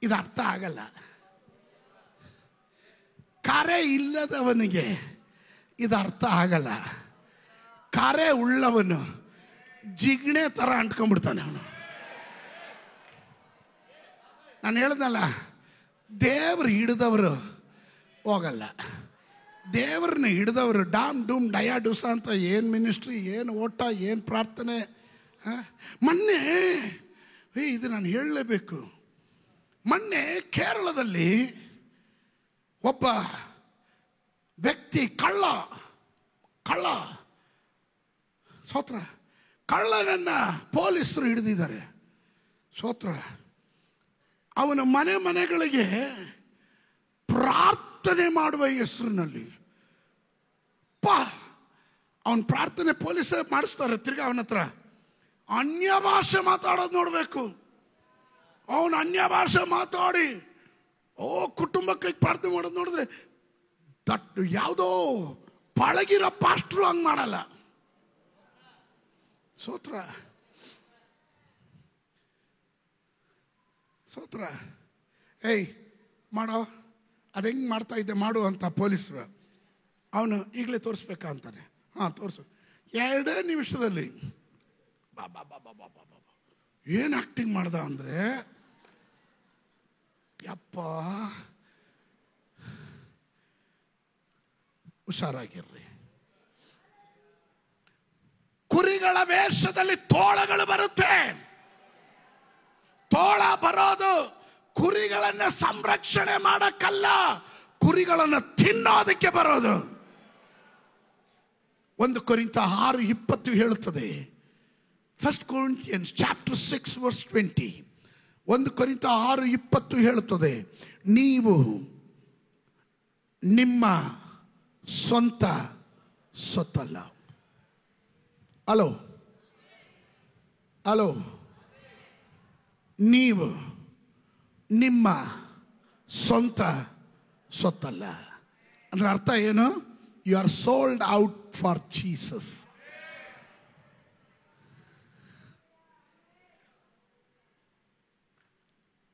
ಇದು ಅರ್ಥ ಆಗಲ್ಲ. ಕರೆ ಇಲ್ಲದವನಿಗೆ ಇದು ಅರ್ಥ ಆಗಲ್ಲ. ಕರೆ ಉಳ್ಳವನು ಜಿಗಣೆ ಥರ ಅಂಟ್ಕೊಂಡ್ಬಿಡ್ತಾನೆ ಅವನು. ನಾನು ಹೇಳ್ದಲ್ಲ, ದೇವ್ರು ಹಿಡಿದವರು ಹೋಗಲ್ಲ. ದೇವ್ರನ್ನ ಹಿಡಿದವರು ಡಾಮ್ ಡೂಮ್ ಡಯಾ ಡೂಸ ಅಂತ ಏನು ಮಿನಿಸ್ಟ್ರಿ, ಏನು ಓಟ, ಏನು ಪ್ರಾರ್ಥನೆ. ಮೊನ್ನೆ ಇದು ನಾನು ಹೇಳಲೇಬೇಕು. ಮೊನ್ನೆ ಕೇರಳದಲ್ಲಿ ಒಬ್ಬ ವ್ಯಕ್ತಿ ಕಳ್ಳ ಸ್ತೋತ್ರ, ಕಳ್ಳನನ್ನ ಪೊಲೀಸರು ಹಿಡಿದಿದ್ದಾರೆ. ಸ್ತೋತ್ರ. ಅವನ ಮನೆಗಳಿಗೆ ಪ್ರಾರ್ಥನೆ ಮಾಡುವ ಹೆಸರಿನಲ್ಲಿ ಅವನ ಪ್ರಾರ್ಥನೆ ಪೊಲೀಸೇ ಮಾಡಿಸ್ತಾರೆ. ತಿರ್ಗಾ ಅವನ ಹತ್ರ ಅನ್ಯ ಭಾಷೆ ಮಾತಾಡೋದು ನೋಡಬೇಕು. ಅವನು ಅನ್ಯ ಭಾಷೆ ಮಾತಾಡಿ ಕುಟುಂಬಕ್ಕೆ ಪ್ರಾರ್ಥನೆ ಮಾಡೋದು ನೋಡಿದ್ರೆ ದಟ್ ಯಾವುದೋ ಪಳಗಿರೋ ಪಾಸ್ಟ್ರು ಹಂಗೆ ಮಾಡಲ್ಲ. ಸ್ತೋತ್ರ. ಏಯ್ ಮಾಡೋ, ಅದು ಹೆಂಗೆ ಮಾಡ್ತಾ ಇದ್ದೆ ಮಾಡು ಅಂತ ಪೊಲೀಸರು. ಅವನು ಈಗಲೇ ತೋರಿಸ್ಬೇಕಾ ಅಂತಾನೆ. ತೋರಿಸು. 2 ನಿಮಿಷದಲ್ಲಿ ಏನು ಆಕ್ಟಿಂಗ್ ಮಾಡ್ದ ಅಂದರೆ, ಯಪ್ಪ ಹುಷಾರಾಗಿರ್ರಿ. ಕುರಿಗಳ ವೇಷದಲ್ಲಿ ತೋಳಗಳು ಬರುತ್ತೆ. ತೋಳ ಬರೋದು ಕುರಿಗಳನ್ನ ಸಂರಕ್ಷಣೆ ಮಾಡಕ್ಕಲ್ಲ, ಕುರಿಗಳನ್ನು ತಿನ್ನೋದಕ್ಕೆ ಬರೋದು. 1 ಕೊರಿಂಥ 6:20 ಹೇಳುತ್ತದೆ. 1 Corinthians chapter 6 verse 20. 1 ಕೊರಿಂಥ 6:20 ಹೇಳುತ್ತದೆ, ನೀವು ನಿಮ್ಮ ಸ್ವಂತ ಸೊತ್ತಲ್ಲ. ಅಲೋ, ನೀವು ನಿಮ್ಮ ಸ್ವಂತ ಸೊತ್ತಲ್ಲ. ಅಂದ್ರೆ ಅರ್ಥ ಏನು? You are sold out for Jesus.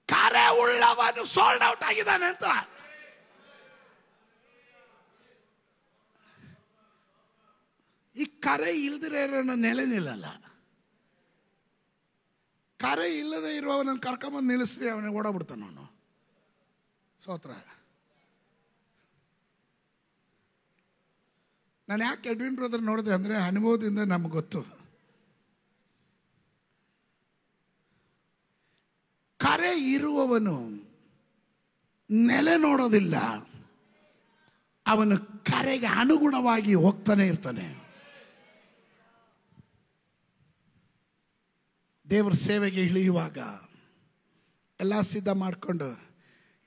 ಕರೆ ಉಳ್ಳವನು ಸೋಲ್ಡ್ ಔಟ್ ಆಗಿದ್ದಾನೆ ಅಂತ. ಈ ಕರೆ ಇಲ್ದಿರೋ ನೆಲೆ ನಿಲ್ಲಲ್ಲ. ಕರೆ ಇಲ್ಲದೆ ಇರುವವನನ್ನು ಕರ್ಕೊಂಬಂದು ನಿಲ್ಲಿಸ್ರಿ, ಅವನಿಗೆ ಓಡಾಬಿಡ್ತಾನ ಅವನು. ಸ್ತೋತ್ರ. ನಾನು ಯಾಕೆ ಎಡ್ವಿನ್ ಬ್ರದರ್ ನೋಡಿದೆ ಅಂದರೆ, ಅನುಭವದಿಂದ ನಮ್ಗೆ ಗೊತ್ತು. ಕರೆ ಇರುವವನು ನೆಲೆ ನೋಡೋದಿಲ್ಲ, ಅವನು ಕರೆಗೆ ಅನುಗುಣವಾಗಿ ಹೋಗ್ತಾನೆ ಇರ್ತಾನೆ. ದೇವರ ಸೇವೆಗೆ ಇಳಿಯುವಾಗ ಎಲ್ಲ ಸಿದ್ಧ ಮಾಡಿಕೊಂಡು,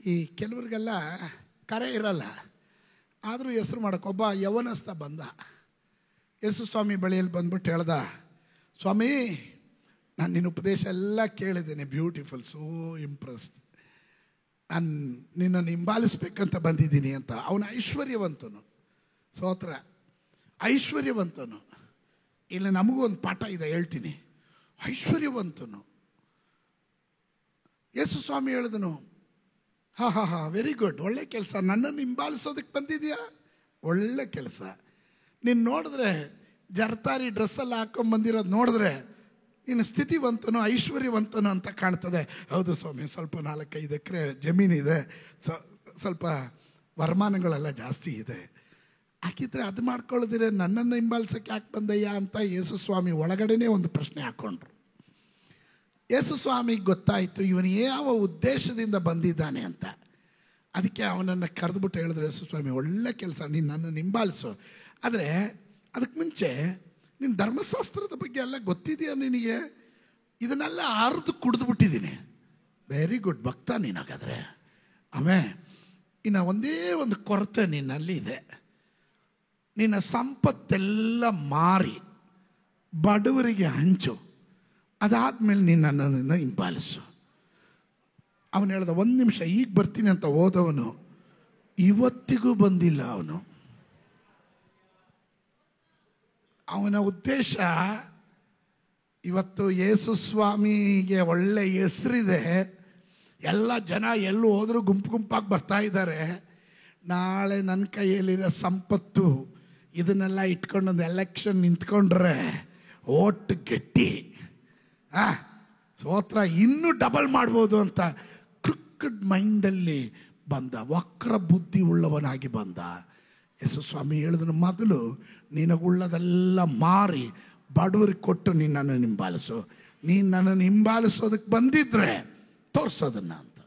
ಈ ಕೆಲವ್ರಿಗೆಲ್ಲ ಕರೆ ಇರಲ್ಲ, ಆದರೂ ಹೆಸರು ಮಾಡೋಕ್ಕೆ ಒಬ್ಬ ಯವನಸ್ಥ ಬಂದ. ಯೇಸು ಸ್ವಾಮಿ ಬಳಿಯಲ್ಲಿ ಬಂದ್ಬಿಟ್ಟು ಹೇಳ್ದ, ಸ್ವಾಮಿ ನಾನು ನಿನ್ನ ಉಪದೇಶ ಎಲ್ಲ ಕೇಳಿದ್ದೇನೆ, ಬ್ಯೂಟಿಫುಲ್, ಸೋ ಇಂಪ್ರೆಸ್ಡ್, ನಾನು ನಿನ್ನನ್ನು ಹಿಂಬಾಲಿಸ್ಬೇಕಂತ ಬಂದಿದ್ದೀನಿ ಅಂತ. ಅವನು ಐಶ್ವರ್ಯವಂತನು. ಸ್ತೋತ್ರ. ಐಶ್ವರ್ಯವಂತನು. ಇಲ್ಲಿ ನಮಗೂ ಒಂದು ಪಾಠ ಇದೆ, ಹೇಳ್ತೀನಿ. ಐಶ್ವರ್ಯವಂತನು. ಯೇಸು ಸ್ವಾಮಿ ಹೇಳಿದನು, ವೆರಿ ಗುಡ್, ಒಳ್ಳೆ ಕೆಲಸ, ನನ್ನನ್ನು ಹಿಂಬಾಲಿಸೋದಕ್ಕೆ ಬಂದಿದೆಯಾ, ಒಳ್ಳೆ ಕೆಲಸ. ನೀನು ನೋಡಿದ್ರೆ ಜರ್ತಾರಿ ಡ್ರೆಸ್ಸೆಲ್ಲ ಹಾಕೊಂಬಂದಿರೋದು ನೋಡಿದ್ರೆ ನೀನು ಸ್ಥಿತಿವಂತನು ಐಶ್ವರ್ಯವಂತನು ಅಂತ ಕಾಣ್ತದೆ. ಹೌದು ಸ್ವಾಮಿ, ಸ್ವಲ್ಪ 4-5 ಎಕರೆ ಜಮೀನಿದೆ, ಸ್ವಲ್ಪ ವರಮಾನಗಳೆಲ್ಲ ಜಾಸ್ತಿ ಇದೆ. ಹಾಕಿದ್ರೆ ಅದು ಮಾಡ್ಕೊಳ್ಳೋದಿದ್ರೆ ನನ್ನನ್ನು ಹಿಂಬಾಲಿಸೋಕ್ಕೆ ಯಾಕೆ ಬಂದಯ್ಯ ಅಂತ ಯೇಸು ಸ್ವಾಮಿ ಒಳಗಡೆನೇ ಒಂದು ಪ್ರಶ್ನೆ ಹಾಕ್ಕೊಂಡ್ರು. ಯೇಸು ಸ್ವಾಮಿಗೆ ಗೊತ್ತಾಯಿತು ಇವನು ಯಾವ ಉದ್ದೇಶದಿಂದ ಬಂದಿದ್ದಾನೆ ಅಂತ. ಅದಕ್ಕೆ ಅವನನ್ನು ಕರೆದುಬಿಟ್ಟು ಹೇಳಿದ್ರು, ಯೇಸು ಸ್ವಾಮಿ ಒಳ್ಳೆ ಕೆಲಸ, ನೀನು ನನ್ನನ್ನು ಹಿಂಬಾಲಿಸು, ಆದರೆ ಅದಕ್ಕೆ ಮುಂಚೆ ನಿನ್ನ ಧರ್ಮಶಾಸ್ತ್ರದ ಬಗ್ಗೆ ಎಲ್ಲ ಗೊತ್ತಿದೆಯಾ ನಿನಗೆ? ಇದನ್ನೆಲ್ಲ ಅರ್ದು ಕುಡಿದ್ಬಿಟ್ಟಿದ್ದೀನಿ. ವೆರಿ ಗುಡ್, ಭಕ್ತ ನೀನಾಗಾದರೆ. ಆಮೇಲೆ ಇನ್ನು ಒಂದೇ ಒಂದು ಕೊರತೆ ನಿನ್ನಲ್ಲಿ ಇದೆ, ನಿನ್ನ ಸಂಪತ್ತೆಲ್ಲ ಮಾರಿ ಬಡವರಿಗೆ ಹಂಚು, ಅದಾದಮೇಲೆ ನೀನು ನನ್ನನ್ನು ಹಿಂಬಾಲಿಸು. ಅವನು ಹೇಳ್ದ, 1 ನಿಮಿಷ ಈಗ ಬರ್ತೀನಿ ಅಂತ ಹೋದವನು ಇವತ್ತಿಗೂ ಬಂದಿಲ್ಲ. ಅವನ ಉದ್ದೇಶ, ಇವತ್ತು ಯೇಸು ಸ್ವಾಮಿಗೆ ಒಳ್ಳೆ ಹೆಸರಿದೆ, ಎಲ್ಲ ಜನ ಎಲ್ಲೂ ಹೋದರೂ ಗುಂಪು ಗುಂಪಾಗಿ ಬರ್ತಾ ಇದ್ದಾರೆ. ನಾಳೆ ನನ್ನ ಕೈಯಲ್ಲಿರೋ ಸಂಪತ್ತು ಇದನ್ನೆಲ್ಲ ಇಟ್ಕೊಂಡೊಂದು ಎಲೆಕ್ಷನ್ ನಿಂತ್ಕೊಂಡ್ರೆ ಓಟ್ ಗಟ್ಟಿ, ಸ್ತೋತ್ರ, ಇನ್ನೂ ಡಬಲ್ ಮಾಡ್ಬೋದು ಅಂತ ಕ್ರಿಕೆಟ್ ಮೈಂಡಲ್ಲಿ ಬಂದ, ವಕ್ರ ಬುದ್ಧಿ ಉಳ್ಳವನಾಗಿ ಬಂದ. ಯೇಸು ಸ್ವಾಮಿ ಹೇಳಿದನು, ಮೊದಲು ನಿನಗುಳ್ಳದೆಲ್ಲ ಮಾರಿ ಬಡವರಿಗೆ ಕೊಟ್ಟು ನೀನು ನನ್ನನ್ನು ಹಿಂಬಾಲಿಸು. ನೀನು ನನ್ನನ್ನು ಹಿಂಬಾಲಿಸೋದಕ್ಕೆ ಬಂದಿದ್ರೆ ತೋರಿಸೋದನ್ನ ಅಂತ.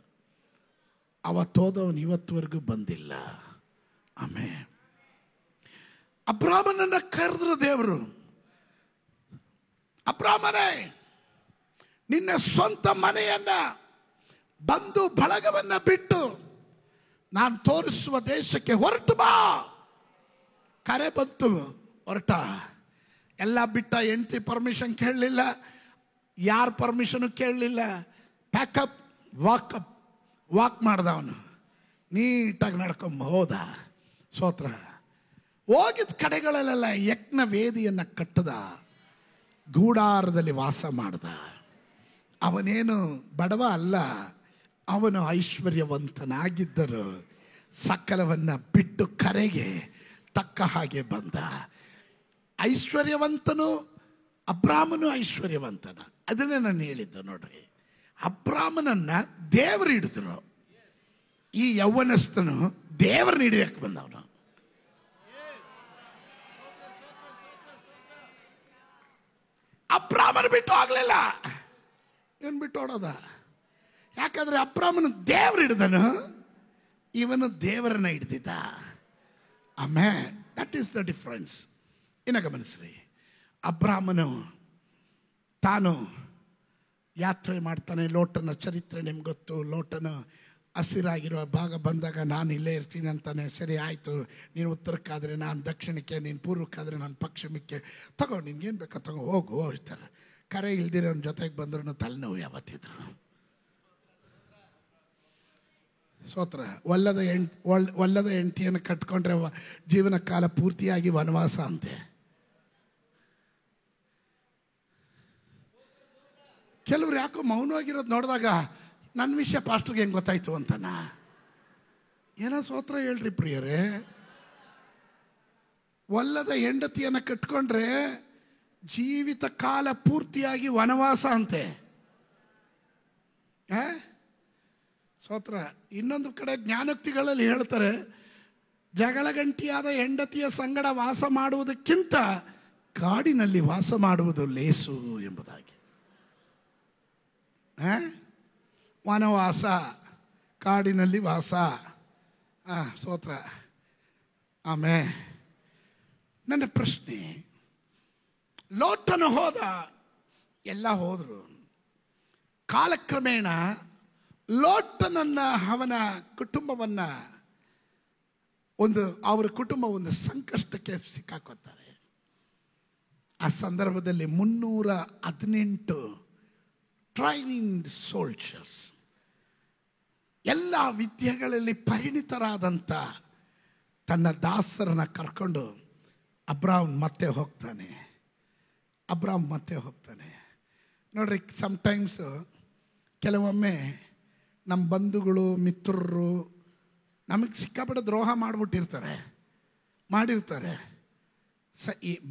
ಅವತ್ತೋದವನು ಇವತ್ತುವರೆಗೂ ಬಂದಿಲ್ಲ. ಆಮೇಲೆ ಅಬ್ರಾಮನನ್ನ ಕರೆದ್ರು ದೇವರು, ಅಬ್ರಾಮನೇ, ನಿನ್ನ ಸ್ವಂತ ಮನೆಯನ್ನ, ಬಂಧು ಬಳಗವನ್ನ ಬಿಟ್ಟು ನಾನು ತೋರಿಸುವ ದೇಶಕ್ಕೆ ಹೊರಟು ಬಾ. ಕರೆ ಬಂತು, ಹೊರಟ. ಎಲ್ಲ ಬಿಟ್ಟ. ಹೆಂಡತಿ ಪರ್ಮಿಷನ್ ಕೇಳಲಿಲ್ಲ, ಯಾರ ಪರ್ಮಿಷನ್ ಕೇಳಲಿಲ್ಲ. ಪ್ಯಾಕಪ್, ವಾಕ್ ಮಾಡ್ದ. ಅವನು ನೀಟಾಗಿ ನಡ್ಕೊಂಬ ಹೋದ. ಸ್ತೋತ್ರ. ಹೋಗಿದ ಕಡೆಗಳಲ್ಲೆಲ್ಲ ಯಜ್ಞ ವೇದಿಯನ್ನು ಕಟ್ಟದ, ಗೂಡಾರದಲ್ಲಿ ವಾಸ ಮಾಡ್ದ. ಅವನೇನು ಬಡವ ಅಲ್ಲ, ಅವನು ಐಶ್ವರ್ಯವಂತನಾಗಿದ್ದರು. ಸಕಲವನ್ನ ಬಿಟ್ಟು ಕರೆಗೆ ತಕ್ಕ ಹಾಗೆ ಬಂದ. ಐಶ್ವರ್ಯವಂತನು ಅಬ್ರಾಮನು ಐಶ್ವರ್ಯವಂತನ. ಅದನ್ನೇ ನಾನು ಹೇಳಿದ್ದು ನೋಡ್ರಿ. ಅಬ್ರಾಮನನ್ನ ದೇವರು ಹಿಡಿದ್ರು, ಈ ಯೌವನಸ್ಥನು ದೇವರನ್ನ ಹಿಡಿಯಕ್ಕೆ ಬಂದವನು. ಅಬ್ರಾಮನ ಬಿಟ್ಟು ಆಗ್ಲಿಲ್ಲ, ಇವನ್ ಬಿಟ್ಟು ಓಡೋದ. ಯಾಕಂದ್ರೆ ಅಬ್ರಾಮನ ದೇವರು ಹಿಡಿದನು, ಇವನು ದೇವರನ್ನ ಹಿಡ್ದಿದ್ದ. ಆಮೇಲೆ ದಟ್ ಈಸ್ ದ ಡಿಫರೆನ್ಸ್. ಇನ್ನು ಗಮನಿಸ್ರಿ, ಅಬ್ರಾಮನು ತಾನು ಯಾತ್ರೆ ಮಾಡ್ತಾನೆ. ಲೋಟನ ಚರಿತ್ರೆ ನಿಮ್ಗೆ ಗೊತ್ತು. ಲೋಟನ ಹಸಿರಾಗಿರುವ ಭಾಗ ಬಂದಾಗ ನಾನು ಇಲ್ಲೇ ಇರ್ತೀನಿ ಅಂತಾನೆ. ಸರಿ ಆಯಿತು, ನೀನು ಉತ್ತರಕ್ಕಾದರೆ ನಾನು ದಕ್ಷಿಣಕ್ಕೆ, ನೀನು ಪೂರ್ವಕ್ಕಾದರೆ ನಾನು ಪಶ್ಚಿಮಕ್ಕೆ, ತಗೋ ನಿನ್ಗೇನು ಬೇಕೋ ತಗೋ, ಹೋಗು ಹೋಗ್ತಾರೆ. ಕರೆ ಇಲ್ದಿರೋನ ಜೊತೆಗೆ ಬಂದ್ರೂ ತಲೆನೋವು ಯಾವತ್ತಿದ್ರು. ಸ್ತೋತ್ರ. ಒಲ್ಲದ ಹೆಂಡತಿಯನ್ನು ಕಟ್ಕೊಂಡ್ರೆ ಜೀವನ ಕಾಲ ಪೂರ್ತಿಯಾಗಿ ವನವಾಸ ಅಂತೆ. ಕೆಲವ್ರು ಯಾಕೋ ಮೌನವಾಗಿರೋದು ನೋಡಿದಾಗ ನನ್ನ ವಿಷಯ ಪಾಸ್ಟರ್ಗೆ ಹೆಂಗೆ ಗೊತ್ತಾಯ್ತು ಅಂತನಾ? ಏನೋ ಸ್ತೋತ್ರ ಹೇಳ್ರಿ ಪ್ರಿಯರೇ. ಒಲ್ಲದ ಹೆಂಡತಿಯನ್ನು ಕಟ್ಕೊಂಡ್ರೆ ಜೀವಿತ ಕಾಲ ಪೂರ್ತಿಯಾಗಿ ವನವಾಸ ಅಂತೆ. ಸ್ತೋತ್ರ. ಇನ್ನೊಂದು ಕಡೆ ಜ್ಞಾನೋಕ್ತಿಗಳಲ್ಲಿ ಹೇಳ್ತಾರೆ, ಜಗಳಗಂಟಿಯಾದ ಹೆಂಡತಿಯ ಸಂಗಡ ವಾಸ ಮಾಡುವುದಕ್ಕಿಂತ ಕಾಡಿನಲ್ಲಿ ವಾಸ ಮಾಡುವುದು ಲೇಸು ಎಂಬುದಾಗಿ. ವನವಾಸ, ಕಾಡಿನಲ್ಲಿ ವಾಸ. ಸ್ತೋತ್ರ. ಆಮೇಲೆ ನನ್ನ ಪ್ರಶ್ನೆ, ಲೋಟನು ಹೋದ, ಎಲ್ಲ ಹೋದರು. ಕಾಲಕ್ರಮೇಣ ಲೋಟನನ್ನ, ಅವನ ಕುಟುಂಬವನ್ನ, ಅವರ ಕುಟುಂಬ ಒಂದು ಸಂಕಷ್ಟಕ್ಕೆ ಸಿಕ್ಕಾಕೋತಾರೆ. ಆ ಸಂದರ್ಭದಲ್ಲಿ 318 ಟ್ರೈನಿಂಗ್ ಸೋಲ್ಜರ್ಸ್, ಎಲ್ಲ ವಿದ್ಯೆಗಳಲ್ಲಿ ಪರಿಣಿತರಾದಂಥ ತನ್ನ ದಾಸರನ್ನ ಕರ್ಕೊಂಡು ಅಬ್ರಾಮ್ ಮತ್ತೆ ಹೋಗ್ತಾನೆ. ನೋಡ್ರಿ, ಸಮ್ಟೈಮ್ಸ್ ಕೆಲವೊಮ್ಮೆ ನಮ್ಮ ಬಂಧುಗಳು, ಮಿತ್ರರು ನಮಗೆ ಸಿಕ್ಕಾಪಟ್ಟೆ ದ್ರೋಹ ಮಾಡಿರ್ತಾರೆ.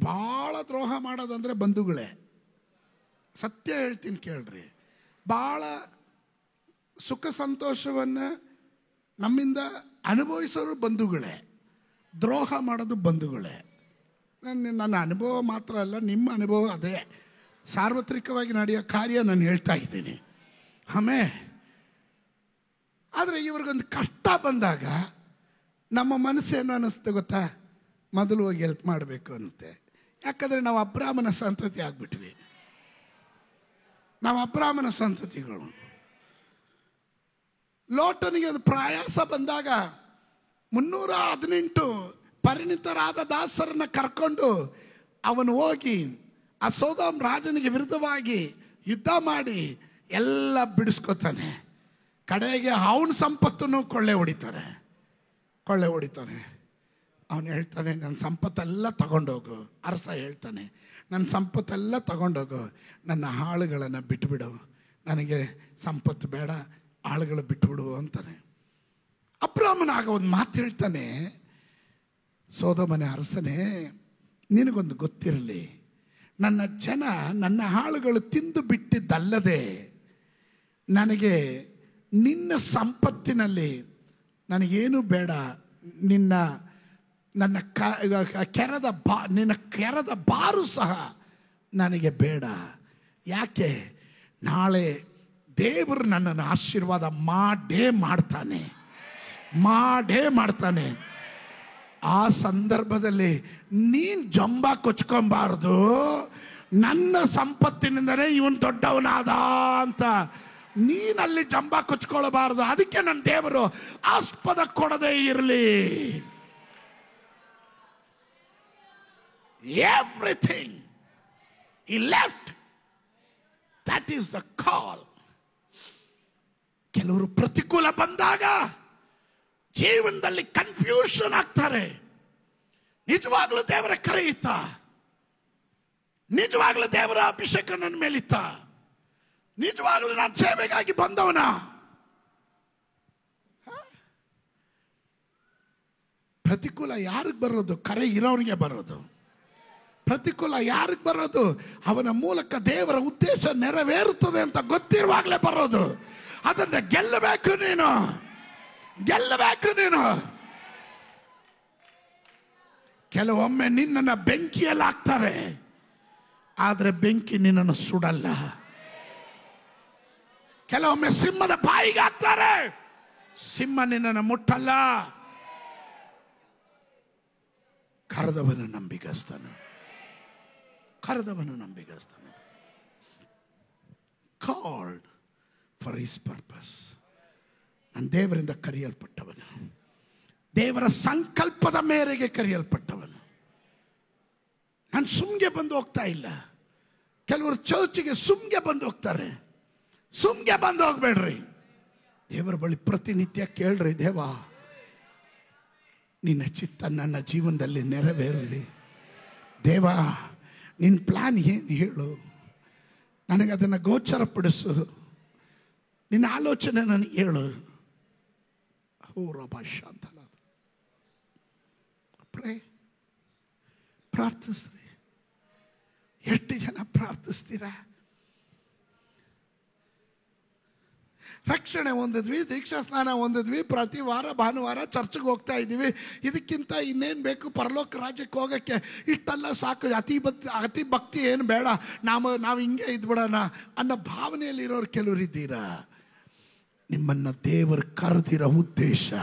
ಭಾಳ ದ್ರೋಹ ಮಾಡೋದಂದರೆ ಬಂಧುಗಳೇ. ಸತ್ಯ ಹೇಳ್ತೀನಿ ಕೇಳ್ರಿ. ಭಾಳ ಸುಖ ಸಂತೋಷವನ್ನು ನಮ್ಮಿಂದ ಅನುಭವಿಸೋರು ಬಂಧುಗಳೇ, ದ್ರೋಹ ಮಾಡೋದು ಬಂಧುಗಳೇ. ನನ್ನ ಅನುಭವ ಮಾತ್ರ ಅಲ್ಲ, ನಿಮ್ಮ ಅನುಭವ ಅದೇ. ಸಾರ್ವತ್ರಿಕವಾಗಿ ನಡೆಯೋ ಕಾರ್ಯ ನಾನು ಹೇಳ್ತಾ ಇದ್ದೀನಿ. ಆದರೆ ಇವ್ರಿಗೊಂದು ಕಷ್ಟ ಬಂದಾಗ ನಮ್ಮ ಮನಸ್ಸೇನು ಅನ್ನಿಸ್ತು ಗೊತ್ತಾ? ಮೊದಲು ಹೋಗಿ ಹೆಲ್ಪ್ ಮಾಡಬೇಕು ಅನ್ನುತ್ತೆ. ಯಾಕಂದರೆ ನಾವು ಅಬ್ರಾಮನ ಸಂತತಿ ಆಗ್ಬಿಟ್ವಿ. ನಾವು ಅಬ್ರಾಮನ ಸಂತತಿಗಳು. ಲೋಟನಿಗೆ ಅದು ಪ್ರಯಾಸ ಬಂದಾಗ 318 ಪರಿಣಿತರಾದ ದಾಸರನ್ನ ಕರ್ಕೊಂಡು ಅವನು ಹೋಗಿ ಆ ಸೊದೋಮ್ ರಾಜನಿಗೆ ವಿರುದ್ಧವಾಗಿ ಯುದ್ಧ ಮಾಡಿ ಎಲ್ಲ ಬಿಡಿಸ್ಕೊತಾನೆ. ಕಡೆಗೆ ಅವನ ಸಂಪತ್ತನ್ನು ಕೊಳ್ಳೆ ಹೊಡಿತಾನೆ. ಅವನು ಹೇಳ್ತಾನೆ, ನನ್ನ ಸಂಪತ್ತೆಲ್ಲ ತಗೊಂಡೋಗು. ಅರಸ ಹೇಳ್ತಾನೆ, ನನ್ನ ಸಂಪತ್ತೆಲ್ಲ ತಗೊಂಡೋಗು, ನನ್ನ ಆಳುಗಳನ್ನು ಬಿಟ್ಟುಬಿಡು, ನನಗೆ ಸಂಪತ್ತು ಬೇಡ, ಆಳುಗಳು ಬಿಟ್ಟುಬಿಡು ಅಂತಾನೆ. ಅಬ್ರಾಮನಾಗ ಒಂದು ಮಾತು ಹೇಳ್ತಾನೆ, ಸೊದೋಮನ ಅರಸನೇ, ನಿನಗೊಂದು ಗೊತ್ತಿರಲಿ, ನನ್ನ ಜನ ನನ್ನ ಆಳುಗಳು ತಿಂದು ಬಿಟ್ಟಿದ್ದಲ್ಲದೆ ನನಗೆ ನಿನ್ನ ಸಂಪತ್ತಿನಲ್ಲಿ ನನಗೇನು ಬೇಡ, ನನ್ನ ನಿನ್ನ ಕೆರದ ಬಾರು ಸಹ ನನಗೆ ಬೇಡ. ಯಾಕೆ? ನಾಳೆ ದೇವರು ನನ್ನನ್ನು ಆಶೀರ್ವಾದ ಮಾಡೇ ಮಾಡ್ತಾನೆ. ಆ ಸಂದರ್ಭದಲ್ಲಿ ನೀನು ಜಂಬ ಕೊಚ್ಕೊಂಬಾರ್ದು, ನನ್ನ ಸಂಪತ್ತಿನಿಂದಲೇ ಇವನು ದೊಡ್ಡವನಾದ ಅಂತ ನೀನಲ್ಲಿ ಜಂಬ ಕೊಚ್ಕೊಳ್ಬಾರ್ದು. ಅದಕ್ಕೆ ನನ್ನ ದೇವರು ಆಸ್ಪದ ಕೊಡದೇ ಇರಲಿ. Everything he left, that is the call. ಕೆಲವರು ಪ್ರತಿಕೂಲ ಬಂದಾಗ ಜೀವನದಲ್ಲಿ ಕನ್ಫ್ಯೂಷನ್ ಆಗ್ತಾರೆ. ನಿಜವಾಗ್ಲೂ ದೇವರ ಕರೆಯಿತ್ತ? ನಿಜವಾಗ್ಲೂ ದೇವರ ಅಭಿಷೇಕ ನನ್ನ ಮೇಲಿತ್ತ? ನಿಜವಾಗ್ಲೂ ನಾನು ಸೇವೆಗಾಗಿ ಬಂದವನ? ಪ್ರತಿಕೂಲ ಯಾರಿಗೆ ಬರೋದು? ಕರೆ ಇರೋರಿಗೆ ಬರೋದು. ಪ್ರತಿಕೂಲ ಯಾರಿಗೆ ಬರೋದು? ಅವನ ಮೂಲಕ ದೇವರ ಉದ್ದೇಶ ನೆರವೇರುತ್ತದೆ ಅಂತ ಗೊತ್ತಿರುವಾಗಲೇ ಬರೋದು. ಅದನ್ನ ಗೆಲ್ಲಬೇಕು ನೀನು. ಕೆಲವೊಮ್ಮೆ ನಿನ್ನನ್ನು ಬೆಂಕಿಯಲ್ಲಿ ಹಾಕ್ತಾರೆ, ಆದ್ರೆ ಬೆಂಕಿ ನಿನ್ನನ್ನು ಸುಡಲ್ಲ. ಕೆಲವೊಮ್ಮೆ ಸಿಂಹದ ಬಾಯಿಗೆ ಹಾಕ್ತಾರೆ, ಸಿಂಹ ನಿನ್ನನ್ನು ಮುಟ್ಟಲ್ಲ. ಕರೆದವನು ನಂಬಿಗಸ್ತನು. Called for his purpose. ನಾನು ದೇವರಿಂದ ಕರೆಯಲ್ಪಟ್ಟವನು, ದೇವರ ಸಂಕಲ್ಪದ ಮೇರೆಗೆ ಕರೆಯಲ್ಪಟ್ಟವನು. ನಾನು ಸುಮ್ಗೆ ಬಂದು ಹೋಗ್ತಾ ಇಲ್ಲ. ಕೆಲವರು ಚರ್ಚಿಗೆ ಸುಮ್ಗೆ ಬಂದು ಹೋಗ್ತಾರೆ. ಸುಮ್ಗೆ ಬಂದು ಹೋಗ್ಬೇಡ್ರಿ. ದೇವರ ಬಳಿ ಪ್ರತಿನಿತ್ಯ ಕೇಳ್ರಿ, ದೇವಾ ನಿನ್ನ ಚಿತ್ತ ನನ್ನ ಜೀವನದಲ್ಲಿ ನೆರವೇರಲಿ. ದೇವಾ ನಿನ್ನ ಪ್ಲಾನ್ ಏನು ಹೇಳು, ನನಗದನ್ನು ಗೋಚರಪಡಿಸು. ನಿನ್ನ ಆಲೋಚನೆ ನನಗೆ ಹೇಳು. ಪ್ರಾರ್ಥಿಸ್ರಿ. ಎಷ್ಟು ಜನ ಪ್ರಾರ್ಥಿಸ್ತೀರಾ? ರಕ್ಷಣೆ ಹೊಂದಿದ್ವಿ, ದೀಕ್ಷಾ ಸ್ನಾನ ಹೊಂದಿದ್ವಿ, ಪ್ರತಿ ವಾರ ಭಾನುವಾರ ಚರ್ಚ್ಗೆ ಹೋಗ್ತಾ ಇದ್ದೀವಿ. ಇದಕ್ಕಿಂತ ಇನ್ನೇನು ಬೇಕು? ಪರಲೋಕ ರಾಜ್ಯಕ್ಕೆ ಹೋಗೋಕ್ಕೆ ಇಷ್ಟೆಲ್ಲ ಸಾಕು. ಅತಿ ಭಕ್ತಿ ಏನು ಬೇಡ, ನಾವು ಹಿಂಗೆ ಇದ್ಬಿಡೋಣ ಅನ್ನೋ ಭಾವನೆಯಲ್ಲಿರೋರು ಕೆಲವರು ಇದ್ದೀರಾ. ನಿಮ್ಮನ್ನು ದೇವರು ಕರೆದಿರೋ ಉದ್ದೇಶ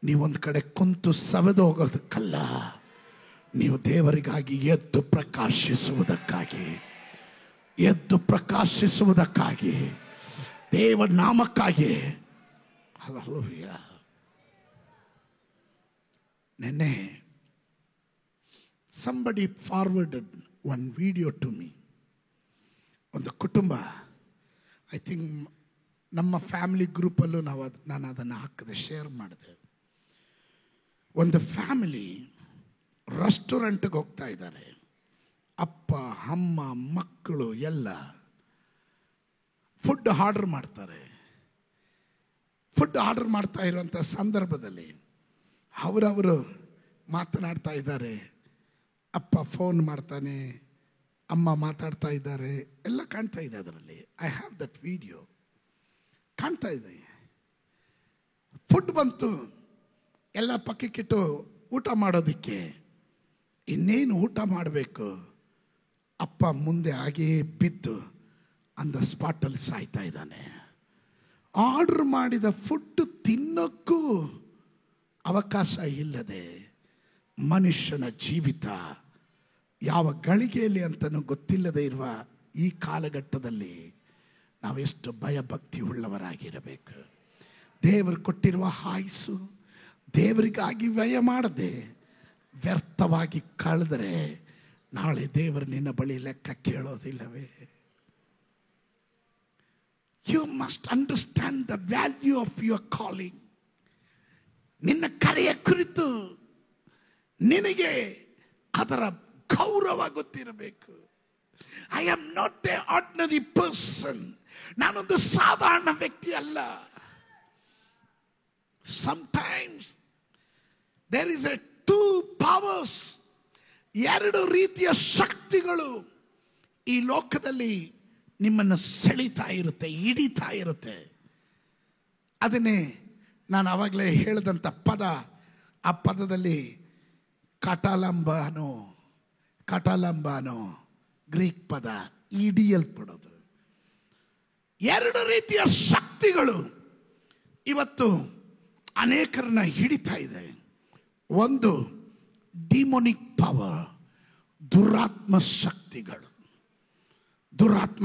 ನೀವೊಂದು ಕಡೆ ಕುಂತು ಸವೆದು ಹೋಗೋದಕ್ಕಲ್ಲ, ನೀವು ದೇವರಿಗಾಗಿ ಎದ್ದು ಪ್ರಕಾಶಿಸುವುದಕ್ಕಾಗಿ, ದೇವರ ನಾಮಕ್ಕಾಗಿ. ಹಲ್ಲೆಲೂಯಾ. ನೆನ್ನೆ somebody forwarded one video to me. ಒಂದು ಕುಟುಂಬ, ಐ ಥಿಂಕ್ ನಮ್ಮ ಫ್ಯಾಮಿಲಿ ಗ್ರೂಪಲ್ಲೂ ನಾನು ಅದನ್ನು ಹಾಕಿದೆ, ಶೇರ್ ಮಾಡಿದೆ. ಒಂದು ಫ್ಯಾಮಿಲಿ ರೆಸ್ಟೋರೆಂಟ್ಗೆ ಹೋಗ್ತಾ ಇದ್ದಾರೆ. ಅಪ್ಪ ಅಮ್ಮ ಮಕ್ಕಳು ಎಲ್ಲ ಫುಡ್ ಆರ್ಡರ್ ಮಾಡ್ತಾರೆ. ಫುಡ್ ಆರ್ಡರ್ ಮಾಡ್ತಾ ಇರುವಂಥ ಸಂದರ್ಭದಲ್ಲಿ ಅವರವರು ಮಾತನಾಡ್ತಾ ಇದ್ದಾರೆ. ಅಪ್ಪ ಫೋನ್ ಮಾಡ್ತಾನೆ, ಅಮ್ಮ ಮಾತಾಡ್ತಾ ಇದ್ದಾರೆ, ಎಲ್ಲ ಕಾಣ್ತಾ ಇದೆ ಅದರಲ್ಲಿ. ಐ ಹ್ಯಾವ್ ದಟ್ ವಿಡಿಯೋ, ಕಾಣ್ತಾ ಇದೆ. ಫುಡ್ ಬಂತು, ಎಲ್ಲ ಪಕ್ಕಕ್ಕಿಟ್ಟು ಊಟ ಮಾಡೋದಕ್ಕೆ. ಇನ್ನೇನು ಊಟ ಮಾಡಬೇಕು, ಅಪ್ಪ ಮುಂದೆ ಹಾಗೇ ಬಿದ್ದು ಅಂದ ಸ್ಪಾಟಲ್ಲಿ ಸಾಯ್ತಾ ಇದ್ದಾನೆ. ಆರ್ಡರ್ ಮಾಡಿದ ಫುಡ್ ತಿನ್ನೋಕ್ಕೂ ಅವಕಾಶ ಇಲ್ಲದೆ ಮನುಷ್ಯನ ಜೀವಿತ ಯಾವ ಗಳಿಗೆಯಲ್ಲಿ ಅಂತಲೂ ಗೊತ್ತಿಲ್ಲದೆ ಇರುವ ಈ ಕಾಲಘಟ್ಟದಲ್ಲಿ ನಾವೆಷ್ಟು ಭಯಭಕ್ತಿ ಉಳ್ಳವರಾಗಿರಬೇಕು. ದೇವರು ಕೊಟ್ಟಿರುವ ಆಯುಸ್ಸು ದೇವರಿಗಾಗಿ ವ್ಯಯ ಮಾಡದೆ ವ್ಯರ್ಥವಾಗಿ ಕಳೆದರೆ ನಾಳೆ ದೇವರು ನಿನ್ನ ಬಳಿ ಲೆಕ್ಕ ಕೇಳೋದಿಲ್ಲವೇ? You must understand the value of your calling. ನಿನ್ನ ಕರೆಯ ಕುರಿತು ನಿನಗೆ ಅದರ ಗೌರವ ಗೊತ್ತಿರಬೇಕು. I am not A ordinary person. ನಾನೊಂದು ಸಾಧಾರಣ ವ್ಯಕ್ತಿ ಅಲ್ಲ. Sometimes there is a two powers ಎರಡು ರೀತಿಯ ಶಕ್ತಿಗಳು ಈ ಲೋಕದಲ್ಲಿ ನಿಮ್ಮನ್ನು ಸೆಳೀತಾ ಇರುತ್ತೆ, ಹಿಡಿತಾ ಇರುತ್ತೆ. ಅದನ್ನೇ ನಾನು ಆವಾಗಲೇ ಹೇಳಿದಂಥ ಪದ, ಆ ಪದದಲ್ಲಿ ಕಟಾಲಂಬಾನೋ ಗ್ರೀಕ್ ಪದ, ಹಿಡಿಯಲ್ಪಡೋದು. ಎರಡು ರೀತಿಯ ಶಕ್ತಿಗಳು ಇವತ್ತು ಅನೇಕರನ್ನ ಹಿಡಿತಾ ಇದೆ. ಒಂದು ಡಿಮೋನಿಕ್ ಪವರ್, ದುರಾತ್ಮ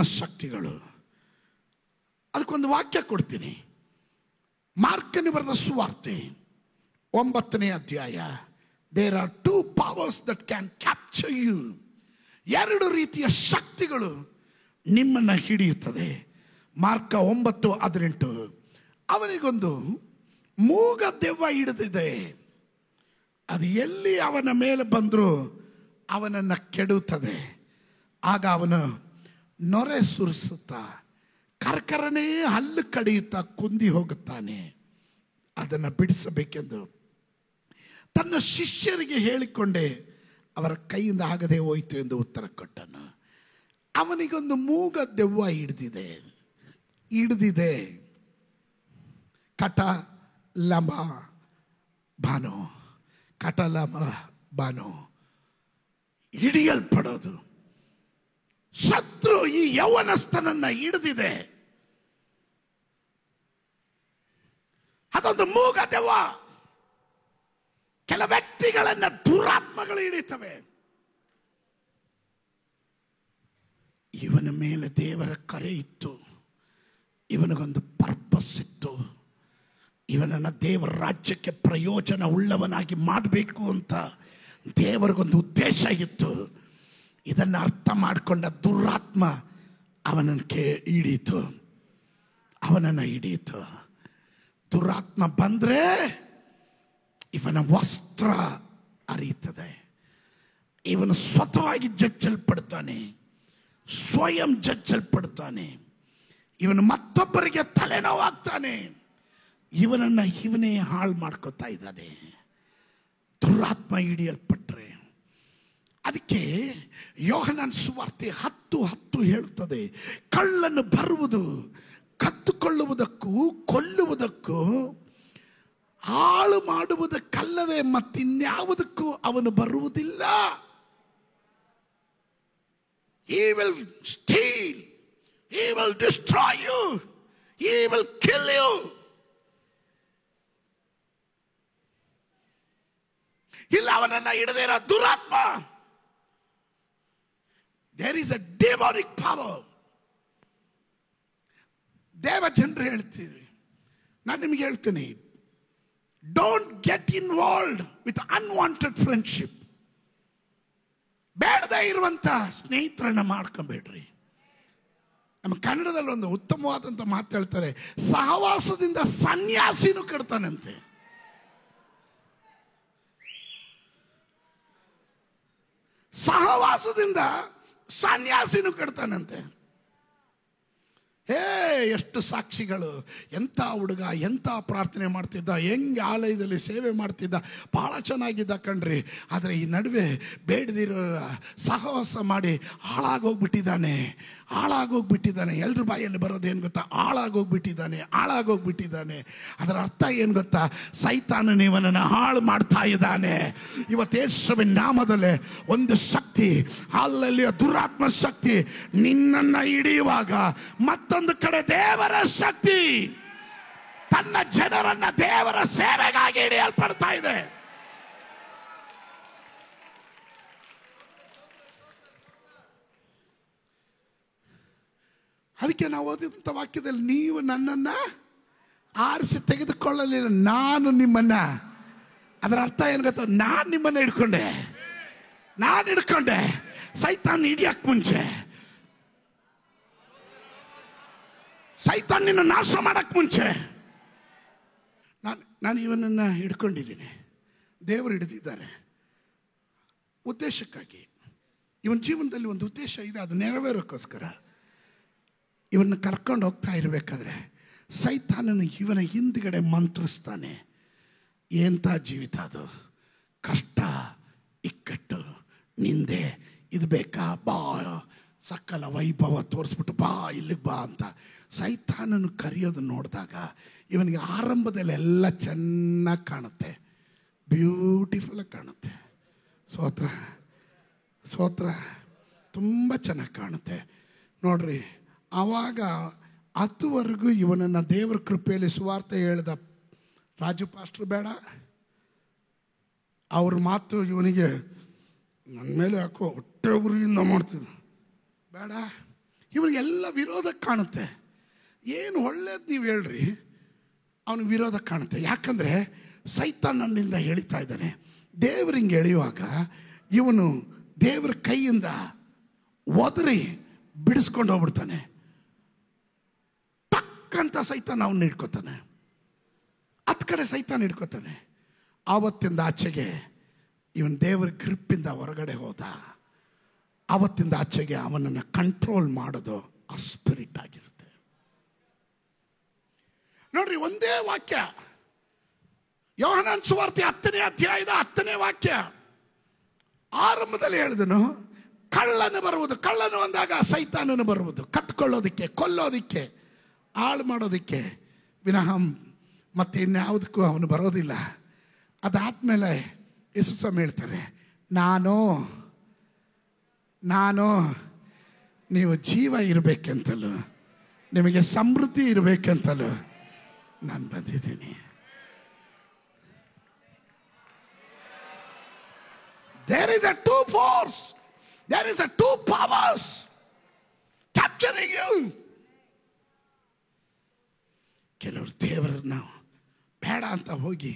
ಶಕ್ತಿಗಳು. ಅದಕ್ಕೊಂದು ವಾಕ್ಯ ಕೊಡ್ತೀನಿ. ಮಾರ್ಕನು ಬರೆದ ಸುವಾರ್ತೆ 9ನೇ ಅಧ್ಯಾಯ. There are 2 powers that can capture you. ಎರಡು ರೀತಿಯ ಶಕ್ತಿಗಳು ನಿಮ್ಮನ್ನು ಹಿಡಿಯುತ್ತದೆ. ಮಾರ್ಕ 9:18. ಅವನಿಗೊಂದು ಮೂಗ ದೆವ್ವ ಹಿಡಿದಿದೆ. ಅದು ಎಲ್ಲಿ ಅವನ ಮೇಲೆ ಬಂದರೂ ಅವನನ್ನು ಕೆಡುತ್ತದೆ. ಆಗ ಅವನು ನೊರೆ ಸುರಿಸುತ್ತಾ ಕರ್ಕರನೇ ಹಲ್ಲು ಕಡಿಯುತ್ತಾ ಕುಂದಿ ಹೋಗುತ್ತಾನೆ. ಅದನ್ನು ಬಿಡಿಸಬೇಕೆಂದು ತನ್ನ ಶಿಷ್ಯರಿಗೆ ಹೇಳಿಕೊಂಡೆ ಅವರ ಕೈಯಿಂದ ಆಗದೆ ಹೋಯಿತು ಎಂದು ಉತ್ತರ ಕೊಟ್ಟನು. ಅವನಿಗೊಂದು ಮೂಗ ದೆವ್ವ ಹಿಡಿದಿದೆ. ಕಟಲಂಬಾನೋ ಹಿಡಿಯಲ್ಪಡೋದು. ಶತ್ರು ಈ ಯೌವನಸ್ಥನನ್ನ ಹಿಡಿದಿದೆ. ಅದೊಂದು ಮೂಗ ದೆವ್ವ. ಕೆಲ ವ್ಯಕ್ತಿಗಳನ್ನ ದುರಾತ್ಮಗಳು ಹಿಡಿತವೆ. ಇವನ ಮೇಲೆ ದೇವರ ಕರೆ ಇತ್ತು, ಇವನಿಗೊಂದು ಪರ್ಪಸ್ ಇತ್ತು, ಇವನನ್ನು ದೇವರ ರಾಜ್ಯಕ್ಕೆ ಪ್ರಯೋಜನ ಉಳ್ಳವನಾಗಿ ಮಾಡಬೇಕು ಅಂತ ದೇವರಿಗೊಂದು ಉದ್ದೇಶ ಇತ್ತು. ಇದನ್ನು ಅರ್ಥ ಮಾಡಿಕೊಂಡ ದುರಾತ್ಮ ಅವನನ್ನು ಹಿಡಿಯಿತು. ದುರಾತ್ಮ ಬಂದರೆ ಇವನ ವಸ್ತ್ರ ಅರಿಯುತ್ತದೆ. ಇವನು ಸ್ವತಃವಾಗಿ ಜಜ್ಜಲ್ಪಡ್ತಾನೆ, ಸ್ವಯಂ ಜಜ್ಜಲ್ಪಡ್ತಾನೆ. ಇವನು ಮತ್ತೊಬ್ಬರಿಗೆ ತಲೆನೋವಾಗ್ತಾನೆ. ಇವನೇ ಹಾಳು ಮಾಡ್ಕೋತಾ ಇದ್ದಾನೆ. ದುರಾತ್ಮ ಹಿಡಿಯಲ್ಪಟ್ರೆ. ಅದಕ್ಕೆ ಯೋಹನನ ಸುವಾರ್ತೆ 10:10 ಹೇಳುತ್ತದೆ, ಕಳ್ಳನು ಬರುವುದು ಕತ್ತುಕೊಳ್ಳುವುದಕ್ಕೂ ಕೊಲ್ಲುವುದಕ್ಕೂ ಹಾಳು ಮಾಡುವುದಕ್ಕಲ್ಲದೆ ಮತ್ತಿನ್ಯಾವುದಕ್ಕೂ ಅವನು ಬರುವುದಿಲ್ಲ. He will steal, he will destroy you, he will kill you. ಇಲ್ಲ ಅವನನ್ನ ಹಿಡದೇ ಇರೋ ದುರಾತ್ಮ. There is a demonic power. ದೇವ ಜನರು ಹೇಳ್ತೀವಿ, ನಾನು ನಿಮಗೆ ಹೇಳ್ತೀನಿ, don't get involved with unwanted friendship. ಬೇಡದೇ ಇರುವಂತ ಸ್ನೇಹಿತರನ್ನ ಮಾಡ್ಕೊಂಬೇಡ್ರಿ. ನಮ್ಮ ಕನ್ನಡದಲ್ಲಿ ಒಂದು ಉತ್ತಮವಾದಂತ ಮಾತು ಹೇಳ್ತಾರೆ, ಸಹವಾಸದಿಂದ ಸನ್ಯಾಸಿನೂ ಕೆಡ್ತಾನಂತೆ. ಸಹವಾಸದಿಂದ ಸನ್ಯಾಸಿನೂ ಕೆಡ್ತಾನಂತೆ. ಎಷ್ಟು ಸಾಕ್ಷಿಗಳು. ಎಂಥ ಹುಡುಗ, ಎಂಥ ಪ್ರಾರ್ಥನೆ ಮಾಡ್ತಿದ್ದ, ಹೆಂಗೆ ಆಲಯದಲ್ಲಿ ಸೇವೆ ಮಾಡ್ತಿದ್ದ, ಭಾಳ ಚೆನ್ನಾಗಿದ್ದ ಕಣ್ರಿ. ಆದರೆ ಈ ನಡುವೆ ಬೇಡದಿರೋ ಸಹವಾಸ ಮಾಡಿ ಹಾಳಾಗೋಗ್ಬಿಟ್ಟಿದ್ದಾನೆ. ಎಲ್ಲರ ಬಾಯಲ್ಲಿ ಬರೋದೇನು ಗೊತ್ತಾ? ಹಾಳಾಗೋಗ್ಬಿಟ್ಟಿದ್ದಾನೆ. ಅದರ ಅರ್ಥ ಏನು ಗೊತ್ತಾ? ಸೈತಾನನು ಇವನನ್ನು ಹಾಳು ಮಾಡ್ತಾ ಇದ್ದಾನೆ. ಇವತ್ತು ಯೇಸುವಿನ ನಾಮದಲ್ಲಿ ಒಂದು ಶಕ್ತಿ, ಅಲ್ಲಲ್ಲಿ ದುರಾತ್ಮ ಶಕ್ತಿ ನಿನ್ನನ್ನು ಹಿಡಿಯುವಾಗ, ಮತ್ತೊಂದು ಕಡೆ ದೇವರ ಶಕ್ತಿ ತನ್ನ ಜನರನ್ನ ದೇವರ ಸೇವೆಗಾಗಿ ಹಿಡಿಯಲ್ಪಡ್ತಾ ಇದೆ. ಅದಕ್ಕೆ ನಾವು ಓದಿದಂಥ ವಾಕ್ಯದಲ್ಲಿ, ನೀವು ನನ್ನನ್ನು ಆರಿಸಿ ತೆಗೆದುಕೊಳ್ಳಲಿಲ್ಲ, ನಾನು ನಿಮ್ಮನ್ನ. ಅದರ ಅರ್ಥ ಏನು ಗೊತ್ತಾ? ನಾನು ನಿಮ್ಮನ್ನ ಹಿಡ್ಕೊಂಡೆ. ಸೈತಾನ್ ಹಿಡಿಯಕ್ಕೆ ಮುಂಚೆ, ಸೈತಾನ್ ನಿನ್ನ ನಾಶ ಮಾಡಕ್ಕೆ ಮುಂಚೆ ನಾನು ಇವನನ್ನು ಹಿಡ್ಕೊಂಡಿದ್ದೀನಿ. ದೇವರು ಹಿಡಿದಿದ್ದಾರೆ ಉದ್ದೇಶಕ್ಕಾಗಿ. ಇವನ ಜೀವನದಲ್ಲಿ ಒಂದು ಉದ್ದೇಶ ಇದೆ, ಅದು ನೆರವೇರೋಕ್ಕೋಸ್ಕರ. ಇವನ್ನ ಕರ್ಕೊಂಡು ಹೋಗ್ತಾ ಇರಬೇಕಾದ್ರೆ ಸೈತಾನನು ಇವನ ಹಿಂದ್ಗಡೆ ಮಂತ್ರಿಸ್ತಾನೆ. ಎಂಥ ಜೀವಿತ ಅದು! ಕಷ್ಟ, ಇಕ್ಕಟ್ಟು, ನಿಂದೆ ಇದು ಬೇಕಾ, ಬಾ, ಸಕಲ ವೈಭವ ತೋರಿಸ್ಬಿಟ್ಟು ಬಾ, ಇಲ್ಲಿಗೆ ಬಾ ಅಂತ ಸೈತಾನನು ಕರೆಯೋದು ನೋಡಿದಾಗ ಇವನಿಗೆ ಆರಂಭದಲ್ಲಿ ಎಲ್ಲ ಚೆನ್ನಾಗಿ ಕಾಣುತ್ತೆ, ಬ್ಯೂಟಿಫುಲ್ಲಾಗಿ ಕಾಣುತ್ತೆ. ಸ್ತೋತ್ರ ಸ್ತೋತ್ರ, ತುಂಬ ಚೆನ್ನಾಗಿ ಕಾಣುತ್ತೆ ನೋಡ್ರಿ. ಆವಾಗ ಅದುವರೆಗೂ ಇವನನ್ನು ದೇವರ ಕೃಪೆಯಲ್ಲಿ ಸುವಾರ್ತೆ ಹೇಳಿದ ರಾಜು ಪಾಸ್ಟ್ರು ಬೇಡ, ಅವ್ರ ಮಾತು ಇವನಿಗೆ ನನ್ನ ಮೇಲೆ ಯಾಕೋ ಹೊಟ್ಟೆ ಉರಿಯಿಂದ ಮಾಡ್ತಿದ್ದ ಬೇಡ, ಇವನಿಗೆಲ್ಲ ವಿರೋಧ ಕಾಣುತ್ತೆ. ಏನು ಒಳ್ಳೇದು ನೀವು ಹೇಳ್ರಿ, ಅವನಿಗೆ ವಿರೋಧ ಕಾಣುತ್ತೆ. ಯಾಕಂದರೆ ಸೈತಾನನಿಂದ ಎಳಿತಾ ಇದ್ದಾನೆ. ದೇವರಿಂಗೆ ಎಳೆಯುವಾಗ ಇವನು ದೇವರ ಕೈಯಿಂದ ಒದರಿ ಬಿಡಿಸ್ಕೊಂಡು ಹೋಗ್ಬಿಡ್ತಾನೆ. ಟಕ್ ಅಂತ ಸೈತಾನ ಅವನ್ನ ಹಿಡ್ಕೊತಾನೆ, ಹತ್ತು ಕಡೆ ಸೈತಾನ ಹಿಡ್ಕೊತಾನೆ. ಆವತ್ತಿಂದ ಆಚೆಗೆ ಇವನ್ ದೇವರ ಗ್ರಿಪ್ಪಿಂದ ಹೊರಗಡೆ ಹೋದ. ಆವತ್ತಿಂದ ಆಚೆಗೆ ಅವನನ್ನು ಕಂಟ್ರೋಲ್ ಮಾಡೋದು ಆ ಸ್ಪಿರಿಟ್ ಆಗಿರುತ್ತೆ. ನೋಡ್ರಿ, ಒಂದೇ ವಾಕ್ಯ, ಯೋಹಾನನ ಸುವಾರ್ತೆ 10ನೇ ಅಧ್ಯಾಯದ 10ನೇ ವಾಕ್ಯ. ಆರಂಭದಲ್ಲಿ ಹೇಳಿದನು, ಕಳ್ಳನು ಬರುವುದು. ಕಳ್ಳನು ಅಂದಾಗ ಸೈತಾನನು ಬರುವುದು, ಕತ್ಕೊಳ್ಳೋದಿಕ್ಕೆ, ಕೊಲ್ಲೋದಿಕ್ಕೆ, ಹಾಳು ಮಾಡೋದಿಕ್ಕೆ ವಿನಃ ಮತ್ತೆ ಇನ್ಯಾವುದಕ್ಕೂ ಅವನು ಬರೋದಿಲ್ಲ. ಅದಾದ್ಮೇಲೆ ಯೇಸು ಸ್ವಾಮಿ ಹೇಳ್ತಾರೆ, ನಾನು ನೀವು ಜೀವ ಇರಬೇಕಂತಲೂ ನಿಮಗೆ ಸಮೃದ್ಧಿ ಇರಬೇಕಂತಲೂ ನಾನು ಬಂದಿದ್ದೀನಿ. There is a two force, there is a two powers capturing you. ಕೆಲವರು ದೇವರನ್ನ ಬೇಡ ಅಂತ ಹೋಗಿ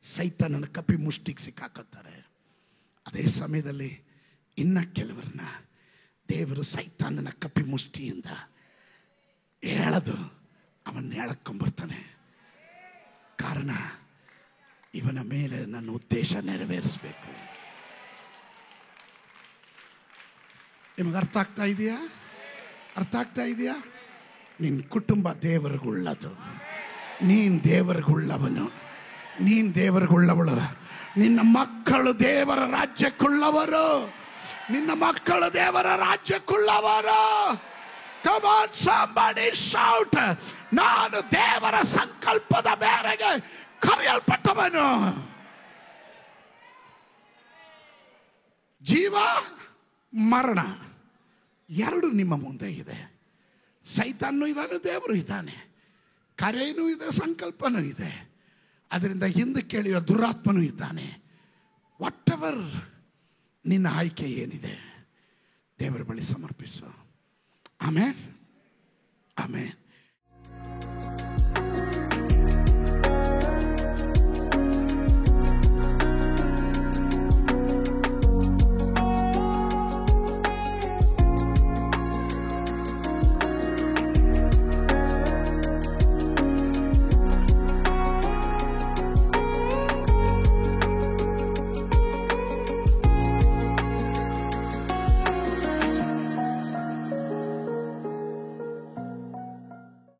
ಸೈತಾನನ ಕಪ್ಪಿ ಮುಷ್ಟಿಗೆ ಸಿಕ್ಕಾಕೋತಾರೆ. ಅದೇ ಸಮಯದಲ್ಲಿ ಇನ್ನ ಕೆಲವರನ್ನ ದೇವರು ಸೈತಾನನ ಕಪ್ಪಿ ಮುಷ್ಟಿಯಿಂದ ಎಳೆದು ಅವನ್ನ ಎಳಕೊಂಬರ್ತಾನೆ. ಕಾರಣ ಇವನ ಮೇಲೆ ನನ್ನ ಉದ್ದೇಶ ನೆರವೇರಿಸಬೇಕು. ನಿಮಗೆ ಅರ್ಥ ಆಗ್ತಾ ಇದೆಯಾ? ಅರ್ಥ ಆಗ್ತಾ ಇದೆಯಾ? ನಿನ್ನ ಕುಟುಂಬ ದೇವರಿಗುಳ್ಳದು, ನೀನು ದೇವರಿಗುಳ್ಳವನು, ನೀನು ದೇವರಿಗುಳ್ಳವಳು. ನಿನ್ನ ಮಕ್ಕಳು ದೇವರ ರಾಜ್ಯಕ್කුಳ್ಳವರು, ನಿನ್ನ ಮಕ್ಕಳು ದೇವರ ರಾಜ್ಯಕ್කුಳ್ಳವರು. Come on, somebody shout, ನಾನು ದೇವರ ಸಂಕಲ್ಪದ ಮೇರೆಗೆ ಕರೆಯಲ್ಪಟ್ಟವನು. ಜೀವ ಮರಣ ಎರಡು ನಿಮ್ಮ ಮುಂದೆ ಇದೆ. ಸೈತಾನೂ ಇದ್ದಾನೆ, ದೇವರು ಇದ್ದಾನೆ, ಕರೆಯೂ ಇದೆ, ಸಂಕಲ್ಪನೂ ಇದೆ. ಅದರಿಂದ ಹಿಂದೆ ಕೇಳಿಯೋ ದುರಾತ್ಮನೂ ಇದ್ದಾನೆ. ವಾಟ್ ಎವರ್ ನಿನ್ನ ಆಯ್ಕೆ ಏನಿದೆ ದೇವರ ಬಳಿ ಸಮರ್ಪಿಸು. ಆಮೇಲೆ